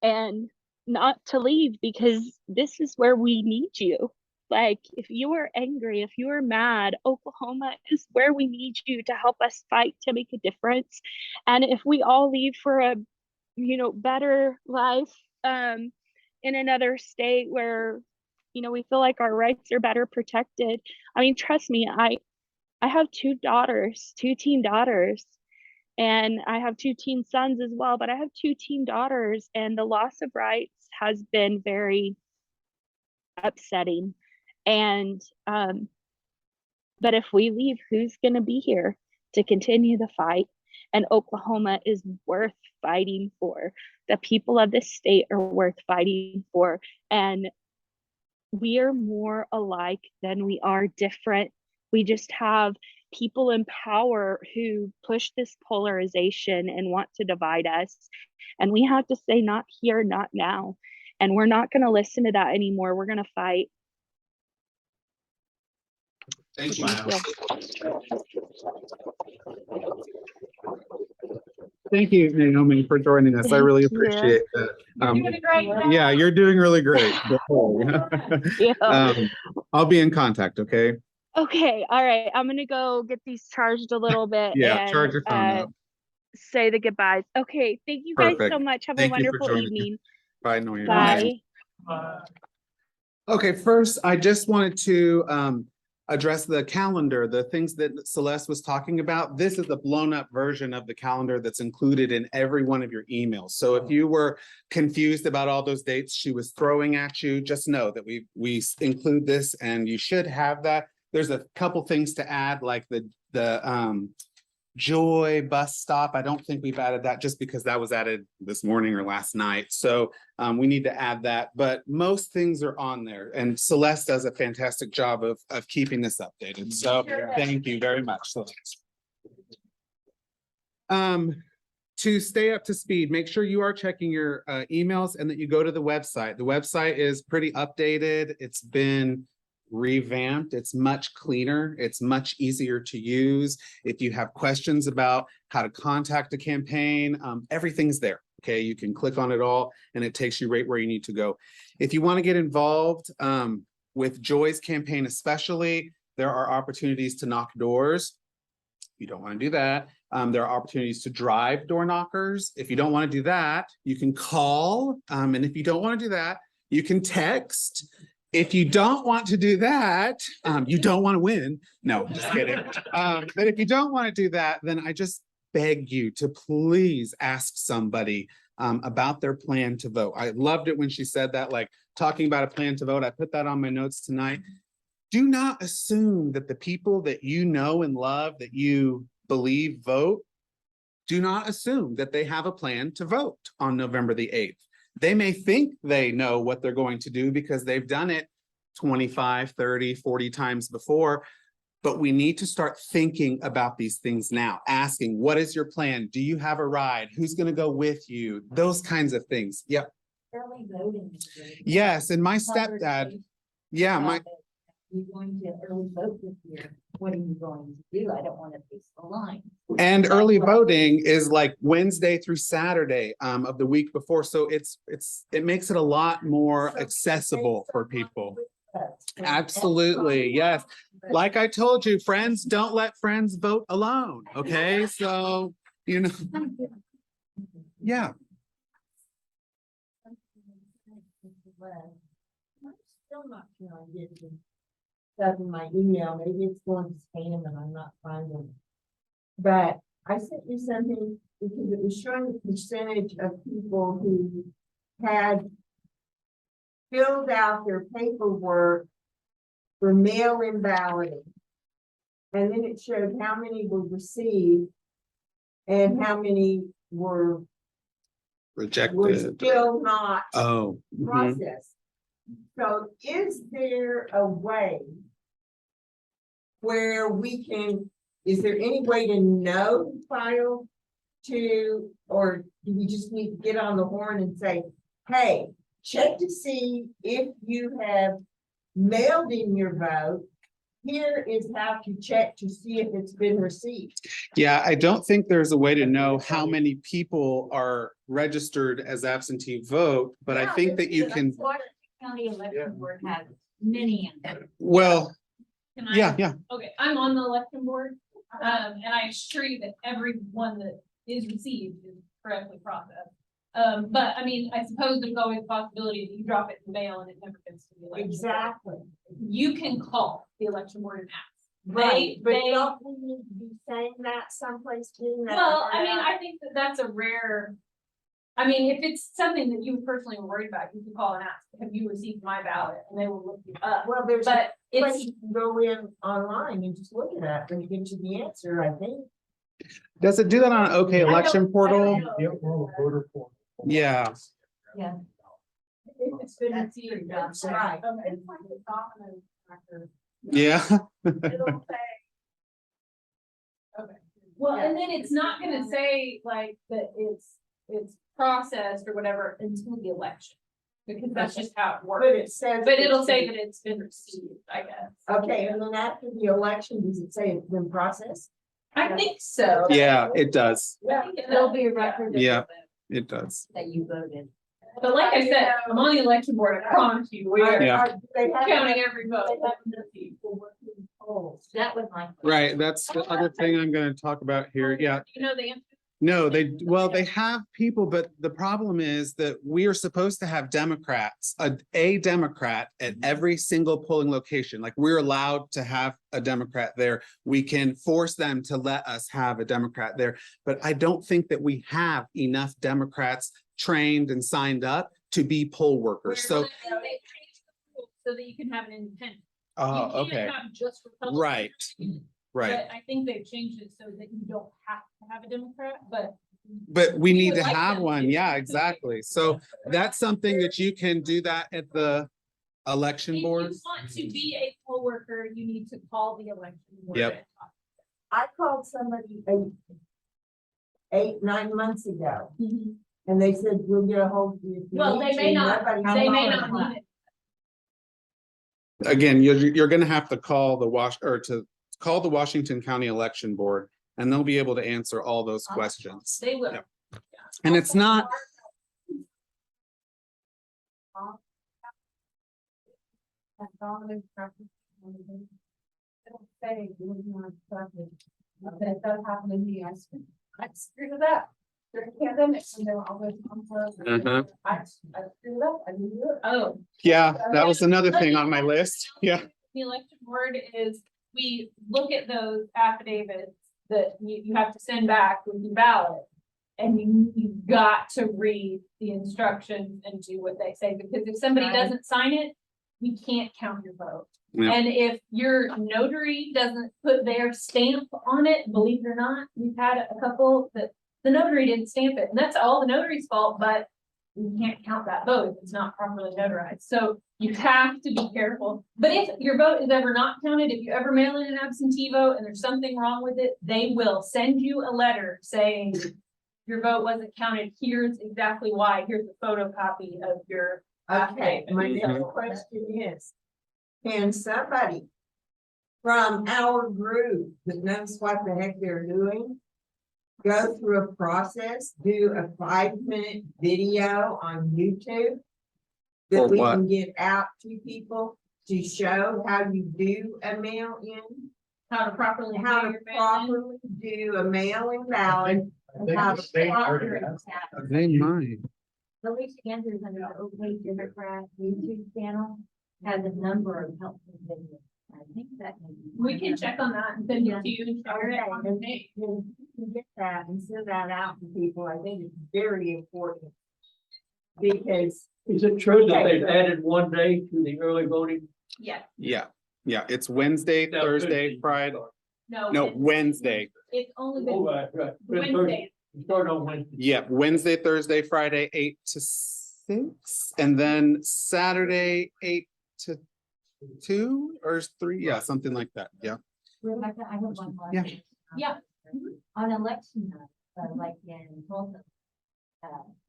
and not to leave, because this is where we need you. Like, if you are angry, if you are mad, Oklahoma is where we need you to help us fight to make a difference. And if we all leave for a better life in another state where we feel like our rights are better protected. I mean, trust me, I have 2 teen daughters, and I have 2 teen sons as well, but I have 2 teen daughters, and the loss of rights has been very upsetting. And but if we leave, who's going to be here to continue the fight? And Oklahoma is worth fighting for. The people of this state are worth fighting for. And we are more alike than we are different. We just have people in power who push this polarization and want to divide us. And we have to say, not here, not now. And we're not going to listen to that anymore. We're going to fight. Thank you. Thank you, Naomi, for joining us. I really appreciate that. Yeah, you're doing really great. I'll be in contact, okay? Okay, all right. I'm gonna go get these charged a little bit. Yeah, and charge your phone up. Say the goodbyes. Okay, thank you guys so much. Have a wonderful evening. Bye, Noemi. Bye. Okay, first, I just wanted to address the calendar, the things that Celeste was talking about. This is a blown up version of the calendar that's included in every one of your emails. So if you were confused about all those dates she was throwing at you, just know that we include this, and you should have that. There's a couple things to add, like the Joy bus stop. I don't think we've added that, just because that was added this morning or last night. So we need to add that, but most things are on there, and Celeste does a fantastic job of keeping this updated. So thank you very much, Celeste. to stay up to speed, make sure you are checking your emails and that you go to the website. The website is pretty updated. It's been revamped. It's much cleaner. It's much easier to use. If you have questions about how to contact a campaign, everything's there. Okay, you can click on it all and it takes you right where you need to go. If you want to get involved with Joy's campaign especially, there are opportunities to knock doors. You don't want to do that. There are opportunities to drive door knockers. If you don't want to do that, you can call. And if you don't want to do that, you can text. If you don't want to do that, you don't want to win. No, just kidding. But if you don't want to do that, then I just beg you to please ask somebody about their plan to vote. I loved it when she said that, like talking about a plan to vote. I put that on my notes tonight. Do not assume that the people that you know and love, that you believe vote, do not assume that they have a plan to vote on November the 8th. They may think they know what they're going to do because they've done it 25, 30, 40 times before, but we need to start thinking about these things now, asking, what is your plan? Do you have a ride? Who's going to go with you? Those kinds of things. Yep. Early voting. is great. Yes, and my stepdad, yeah, my, You're going to early vote this year. What are you going to do? I don't want to face the line. and early voting is like Wednesday through Saturday of the week before. So it makes it a lot more accessible for people. Absolutely, yes. Like I told you, friends, don't let friends vote alone, okay? So, you know, yeah. I'm still not sure I'm getting stuff in my email. Maybe it's going to spam and I'm not finding it. But I sent you something because it was showing the percentage of people who had filled out their paperwork for mail-in balloting. And then it showed how many were received and how many were Rejected. still not Oh. Mhm. process. So is there a way where we can, is there any way to know who filed to, or do we just need to get on the horn and say, hey, check to see if you have mailed in your vote. Here is how to check to see if it's been received. Yeah, I don't think there's a way to know how many people are registered as absentee vote, but I Yeah, think that you that's can, Florida County Election Board has many. of them. well, Can I- yeah. Okay, I'm on the election board, and I assure you that every one that is received is correctly processed. But I mean, I suppose there's always a possibility that you drop it in the mail and it never gets to the election. board. Exactly. You can call the election board and ask. Right, but they- don't we need to be saying that someplace too? that Well, we're I mean, not- I think that that's a rare. I mean, if it's something that you personally were worried about, you can call and ask, have you received my ballot? And they will look you up. Well, there's a But place it's, you can go in online and just look it up and get you the answer, I think. Does it do that on OK election portal? The Oklahoma voter portal. Yeah. Yeah. if it's been That's received, true, that's that's right. right. It's like the domino tracker. Yeah. It'll say. Okay, well, and then it's not gonna say like that it's processed or whatever until the election. Because that's just how it But works. it says. But it'll say that it's been received, I guess. Okay, and then after the election, does it say it's been processed? I think so. Yeah, it does. I think it There'll does. be a record. of Yeah. the- It does. That you voted. But like I said, I'm on the election board, I promise you, we are Yeah. They have- counting every vote. they have people working polls. That was my. question. Right, that's the other thing I'm gonna talk about here. Yeah. You know the answer? No, they have people, but the problem is that we are supposed to have Democrats, a Democrat at every single polling location. Like we're allowed to have a Democrat there. We can force them to let us have a Democrat there. But I don't think that we have enough Democrats trained and signed up to be poll workers. So, Well, I think they changed the rules so that you can have an independent. oh, You can't okay, have just Republicans. right, right. But I think they've changed it so that you don't have to have a Democrat, but. But we need would to like have them one. to. Yeah, exactly. So that's something that you can do that at the election If you board. want to be a poll worker, you need to call the election board. Yep. and talk. I called somebody, 8, 9 months ago. And they said, we'll get a hold of you. if you Well, need they may to." not, Nobody they may called. not need it. Again, you're gonna have to call the call the Washington County Election Board, and they'll be able to answer all those questions. They will. Yep. And it's not, Okay, that happened to me. I screwed it up. During the pandemic, and they were always on Uh-huh. I screwed it up. I didn't do it. Oh, yeah, that was another thing on my list. Yeah. the election board is, we look at those affidavits that you have to send back with your ballot. And you've got to read the instructions and do what they say, because if somebody Right. doesn't sign it, we can't count your vote. Yeah. And if your notary doesn't put their stamp on it, believe it or not, we've had a couple that the notary didn't stamp it, and that's all the notary's fault, but we can't count that vote if it's not properly notarized. So you have to be careful. But if your vote is ever not counted, if you ever mail in an absentee vote and there's something wrong with it, they will send you a letter saying your vote wasn't counted. Here's exactly why. Here's a photocopy of your Okay, affidavit. my next question is, can somebody from our group that knows what the heck they're doing go through a process, do a 5-minute video on YouTube that Or we what? can get out to people to show how you do a mail-in, How to properly how do to your mail-in. properly do a mail-in ballot, I think how the to state already properly. has. They might. Alicia Andrews under the Oklahoma Democrat YouTube channel has a number of helpful videos. I think that. may be one We of can them. check on that and send it to you and share it on the Okay, page. then you can get that and send that out to people. I think it's very important. Because Is it true that they've added one day to the early voting? Yeah, Yeah, it's Wednesday, No, Thursday, Friday. no. No, it's- Wednesday. It's only Oh, been right. Wednesday. You start on Wednesday. Yeah, Wednesday, Thursday, Friday, 8 to 6, and then Saturday, 8 to 2 or 3, yeah, something like that, yeah. Rebecca, I have one more. Yeah. thing. Yeah. On election night, like in Tulsa,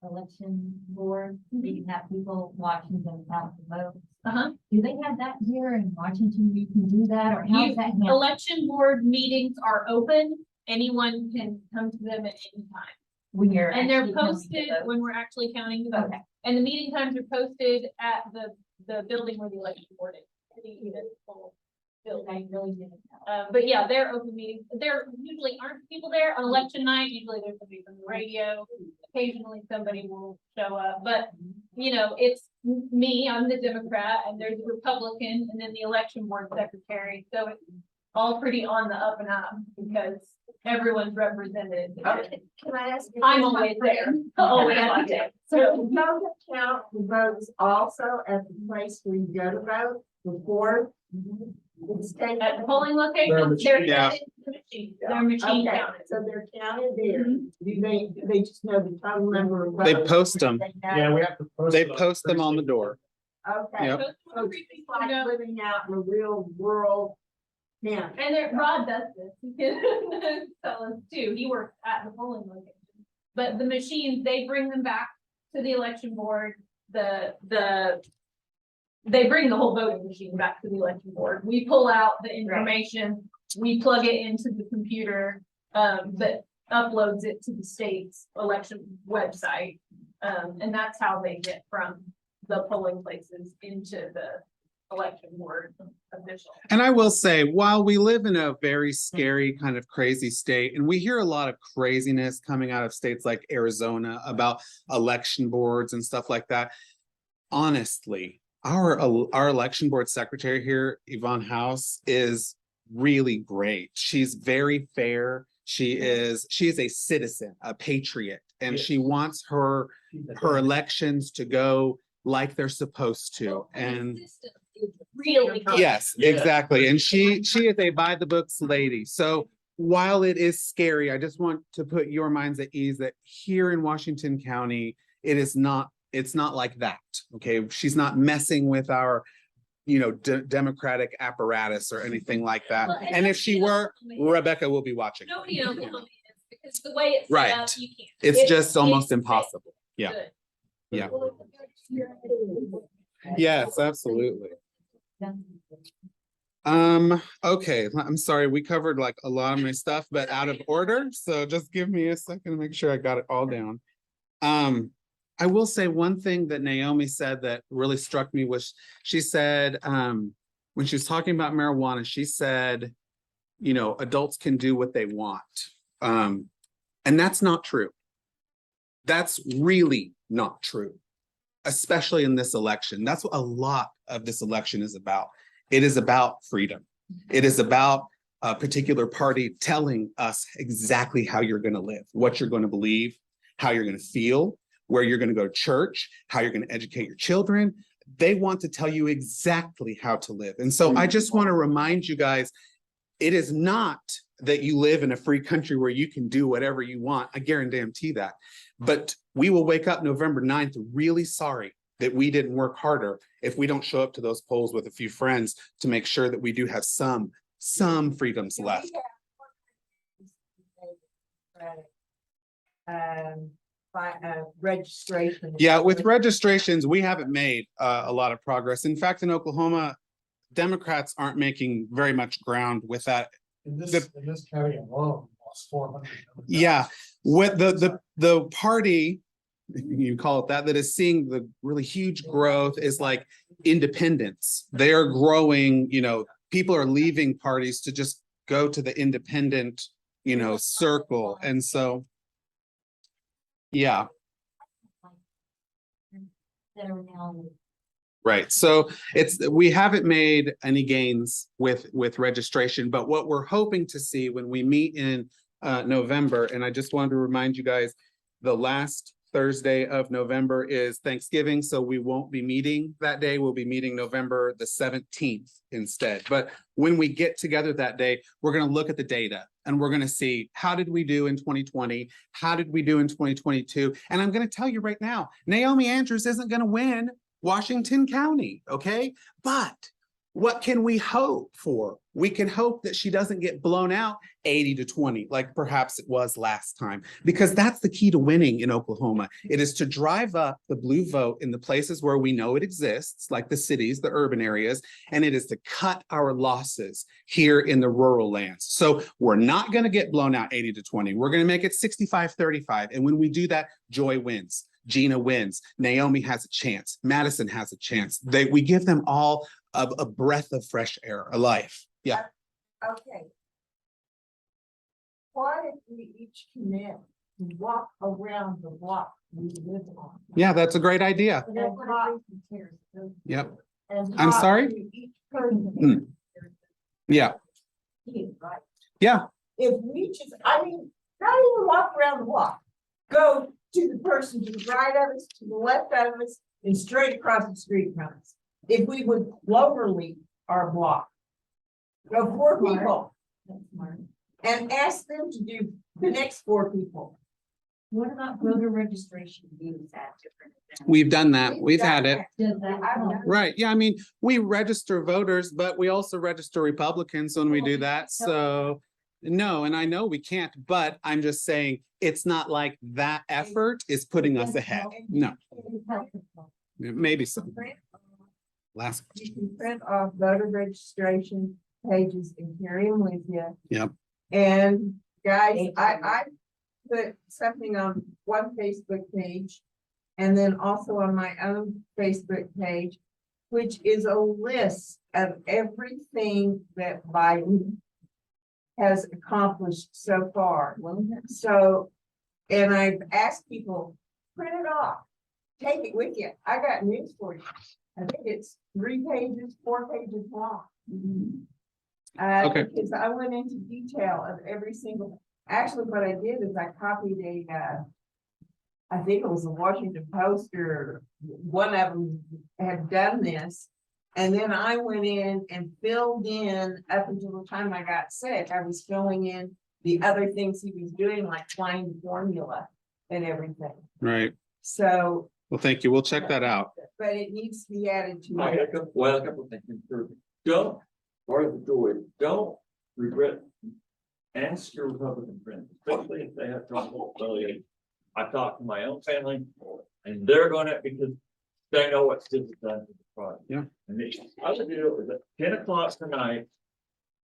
election board, you have people watching them count the votes. Uh-huh. Do they have that here in Washington? You can do that, or how's that handled? Election board meetings are open. Anyone can come to them at any time. When you're And they're actually counting the posted votes? when we're actually counting the votes. Okay. And the meeting times are posted at the building where the election board is. The municipal building. I really didn't know. But yeah, they're open meetings. There usually aren't people there on election night. Usually there's somebody from the radio. Occasionally somebody will show up, but you know, it's me, I'm the Democrat, and there's a Republican, and then the election board secretary. So it's all pretty on the up and up because everyone's represented. Okay, can I ask? you I'm this, my always there. friend? Always like that. So don't count the votes also at the place where you go to vote before it's taken? At the polling location, They're they're Yeah. counted in the machine. They're machine Okay, counted. so they're counted there. Do they just know the total number of votes? They post them. They know? Yeah, we have to. post They it post them on the door. Okay. Yep. So it's like living out in the real world. Yeah. And there, Rod does this, he can tell us too, he works at the polling location. But the machines, they bring them back to the election board, they bring the whole voting machine back to the election board. We pull out the information, we plug it into the computer, that uploads it to the state's election website. And that's how they get from the polling places into the election board official. And I will say, while we live in a very scary kind of crazy state, and we hear a lot of craziness coming out of states like Arizona about election boards and stuff like that. Honestly, our election board secretary here, Yvonne House, is really great. She's very fair. She is a citizen, a patriot, and Yes. she wants her elections to go like they're supposed to. And System is really good. yes, Yeah. exactly. And she is a by the books lady. So while it is scary, I just want to put your minds at ease that here in Washington County, it's not like that. Okay. She's not messing with our, democratic apparatus or anything like that. Well, And if she were, Rebecca will be watching. Nobody in Oklahoma is, because Because the way it's set Right. up, you can't. It's just almost it's impossible. Yeah. good. Yeah. Yes, absolutely. Okay, I'm sorry, we covered like a lot of my stuff, but out of order, so just give me a second to make sure I got it all down. I will say one thing that Naomi said that really struck me was, she said, when she was talking about marijuana, she said, you know, adults can do what they want. And that's not true. That's really not true, especially in this election. That's what a lot of this election is about. It is about freedom. It is about a particular party telling us exactly how you're going to live, what you're going to believe, how you're going to feel, where you're going to go to church, how you're going to educate your children. They want to tell you exactly how to live. And so I just want to remind you guys, it is not that you live in a free country where you can do whatever you want. I guarantee that. But we will wake up November 9th really sorry that we didn't work harder if we don't show up to those polls with a few friends to make sure that we do have some freedoms left. Registration. Yeah, with registrations, we haven't made a lot of progress. In fact, in Oklahoma, Democrats aren't making very much ground with that. In this county alone, lost 400. Yeah, with the party, you call it that is seeing the really huge growth is like independents. They are growing, you know, people are leaving parties to just go to the independent, you know, circle. And so, yeah. That are now. Right. So we haven't made any gains with registration, but what we're hoping to see when we meet in November, and I just wanted to remind you guys, the last Thursday of November is Thanksgiving, so we won't be meeting that day. We'll be meeting November the 17th instead. But when we get together that day, we're going to look at the data and we're going to see, how did we do in 2020? How did we do in 2022? And I'm going to tell you right now, Naomi Andrews isn't going to win Washington County, okay? But what can we hope for? We can hope that she doesn't get blown out 80-20, like perhaps it was last time, because that's the key to winning in Oklahoma. It is to drive up the blue vote in the places where we know it exists, like the cities, the urban areas, and it is to cut our losses here in the rural lands. So we're not going to get blown out 80-20. We're going to make it 65-35. And when we do that, Joy wins. Gina wins. Naomi has a chance. Madison has a chance. We give them all a breath of fresh air, a life. Yeah. Okay. Why if we each commit to walk around the block we live on? Yeah, that's a great idea. And talk- Yep. and I'm talk sorry? to each person. Mm. Yeah. Right. Yeah. If we just, I mean, not even walk around the block, go to the person to the right of us, to the left of us, and straight across the street from us. If we would cloverleaf our block, go 4 people, and ask them to do the next 4 people. What about voter registration use at different events? We've done that. We've had it. Does that help? Right. Yeah. I mean, we register voters, but we also register Republicans when we do that. So no, and I know we can't, but I'm just saying it's not like that effort is putting us ahead. No, maybe so. Last You question. can print off voter registration pages and carry them with you. Yep. And guys, I put something on one Facebook page and then also on my own Facebook page, which is a list of everything that Biden has accomplished so far. So, and I've asked people, print it off, take it with you. I got news for you. I think it's 3 pages, 4 pages long. Okay. Because I went into detail of every single, actually what I did is I copied I think it was the Washington Post or one of them had done this. And then I went in and filled in up until the time I got sick. I was filling in the other things he was doing, like flying the formula and everything. Right. So. Well, thank you. We'll check that out. But it needs to be added to I got a it. couple of things. Don't, part of the joy, don't regret ask your Republican friends, especially if they have trouble affiliating. I talked to my own family and they're gonna, because they know what city's done to the project. Yeah. And the other deal is at 10 o'clock tonight,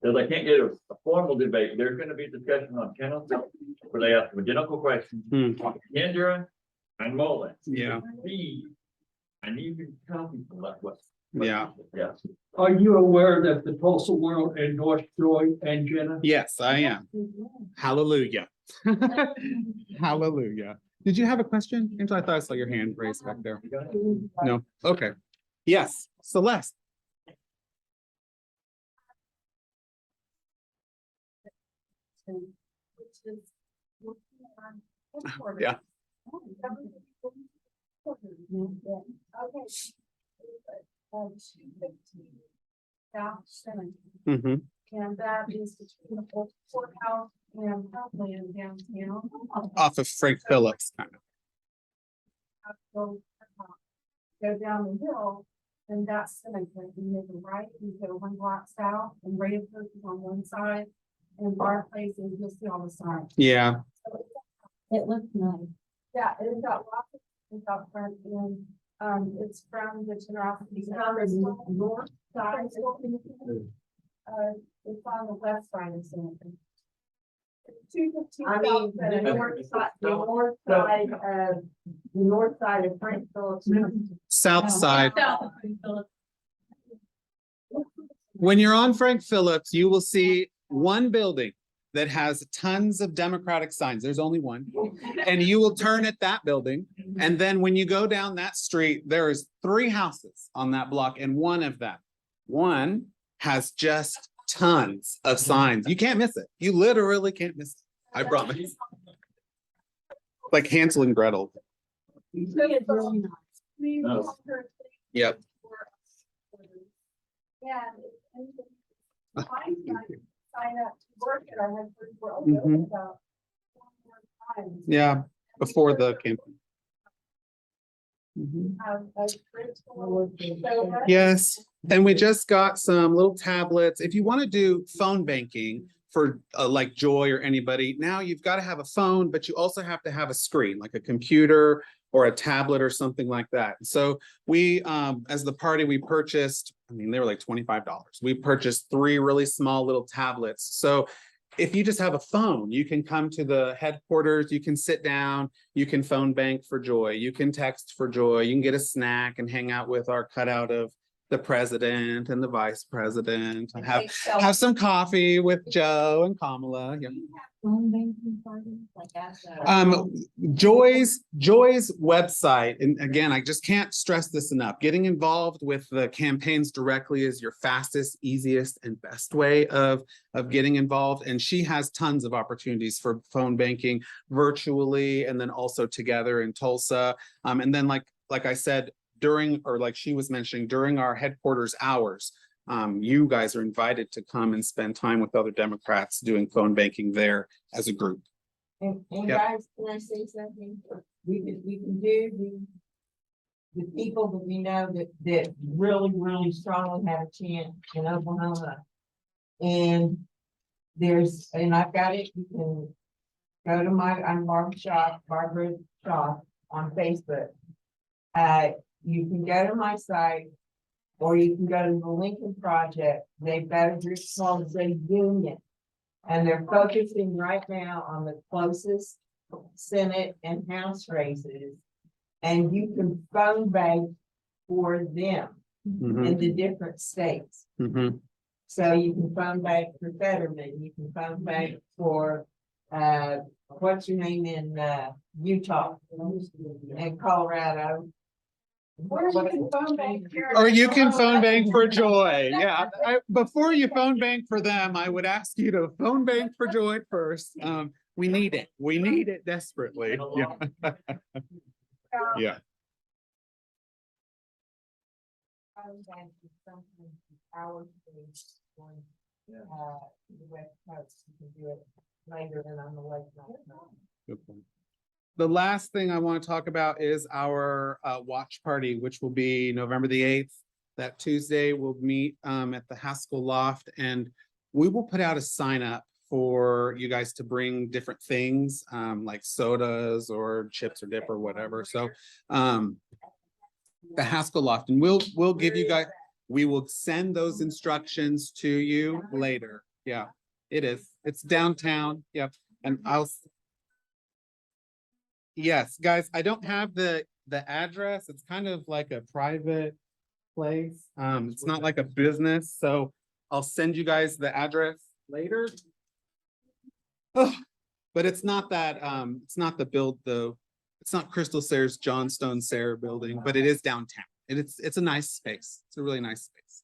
if they can't get a formal debate, there's gonna be discussion on 10 o'clock where they ask identical questions. Kendra and Mullen. Yeah. And you can tell people like what. Yeah. Yes. Are you aware that the Tulsa World endorsed Joy and Jenna? Yes, I am. Hallelujah. Hallelujah. Did you have a question? Angela, I thought I saw your hand raised back there. No, okay. Yes, Celeste. Yeah. Mm-hmm. And that is between the courthouse and Parkland downtown. Off of Frank Phillips, kind of. Go down the hill, and that's cemetery. You make a right, you go 1 block south, and Red Hook is on one side, and Bar Place is just on the side. Yeah. It looks nice. Yeah, it's got lots of things out front, and it's from the generosity. North side. It's on the west side of cemetery. I mean, the north side of Frank Phillips. South side. South of Phillips. When you're on Frank Phillips, you will see one building that has tons of Democratic signs. There's only one. And you will turn at that building. And then when you go down that street, there is 3 houses on that block. And one of them, one has just tons of signs. You can't miss it. You literally can't miss it. I promise. Like Hansel and Gretel. Oh. Yep. Sign up to work at our headquarters. We're Mhm. open about 1 more time. Yeah, before the campaign. Mhm. Yes, and we just got some little tablets. If you want to do phone banking for like Joy or anybody, now you've got to have a phone, but you also have to have a screen, like a computer or a tablet or something like that. So we, as the party, we purchased, I mean, they were like $25. We purchased 3 really small little tablets. So if you just have a phone, you can come to the headquarters, you can sit down, you can phone bank for Joy, you can text for Joy, you can get a snack and hang out with our cutout of the president and the vice president and have some coffee with Joe and Kamala. Yeah. Joy's website, and again, I just can't stress this enough. Getting involved with the campaigns directly is your fastest, easiest, and best way of getting involved. And she has tons of opportunities for phone banking virtually, and then also together in Tulsa. And then like I said, during, or like she was mentioning, during our headquarters hours, you guys are invited to come and spend time with other Democrats doing phone banking there as a group. And Yep. guys, can I say something? We can do the people that we know that really strongly have a chance in Oklahoma. And I've got it, you can go to I'm Barbara Shaw on Facebook. You can go to my site, or you can go to the Lincoln Project. They've got a group called the Union. And they're focusing right now on the closest Senate and House races. And you can phone bank for them Mhm. in the different states. Mhm. So you can phone bank for Fetterman, you can phone bank for, what's your name in, Utah and Colorado. Or you can phone bank. Or you can phone bank for Joy. Yeah, before you phone bank for them, I would ask you to phone bank for Joy first. We need it. We need it desperately. Yeah. Yeah. The West Coast, you can do it later than on the West Coast. Good point. The last thing I want to talk about is our watch party, which will be November the 8th. That Tuesday, we'll meet at the Haskell Loft, and we will put out a sign up for you guys to bring different things, like sodas or chips or dip or whatever. So, the Haskell Loft, and we'll give you guys, we will send those instructions to you later. Yeah, it is. It's downtown. Yep. And yes, guys, I don't have the address. It's kind of like a private place. It's not like a business, so I'll send you guys the address later. Oh, but it's not that, it's not it's not Crystal Sayre's Johnstone Sayre building, but it is downtown. And it's a nice space. It's a really nice space.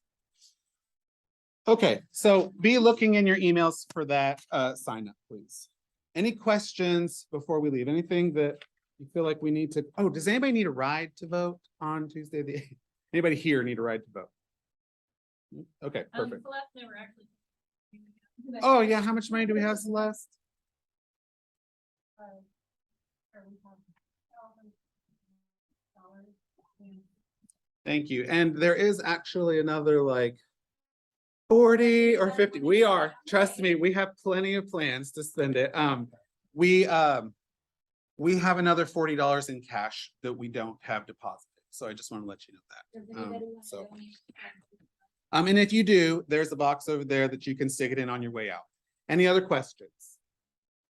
Okay, so be looking in your emails for that sign up, please. Any questions before we leave? Anything that you feel like we need to, oh, does anybody need a ride to vote on Tuesday the 8th? Anybody here need a ride to vote? Okay, perfect. Celeste never actually. Oh, yeah, how much money do we have, Celeste? Thank you. And there is actually another like 40 or 50. We are, trust me, we have plenty of plans to spend it. We have another $40 in cash that we don't have deposited. So I just want to let you know that. And if you do, there's a box over there that you can stick it in on your way out. Any other questions?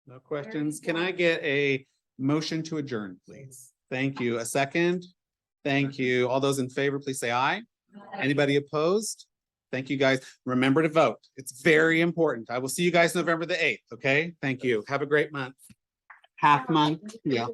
No questions. Can I get a motion to adjourn, please? Thank you. A second? Thank you. All those in favor, please say aye. Anybody opposed? Thank you, guys. Remember to vote. It's very important. I will see you guys November the 8th, okay? Thank you. Have a great month. Half month, yeah.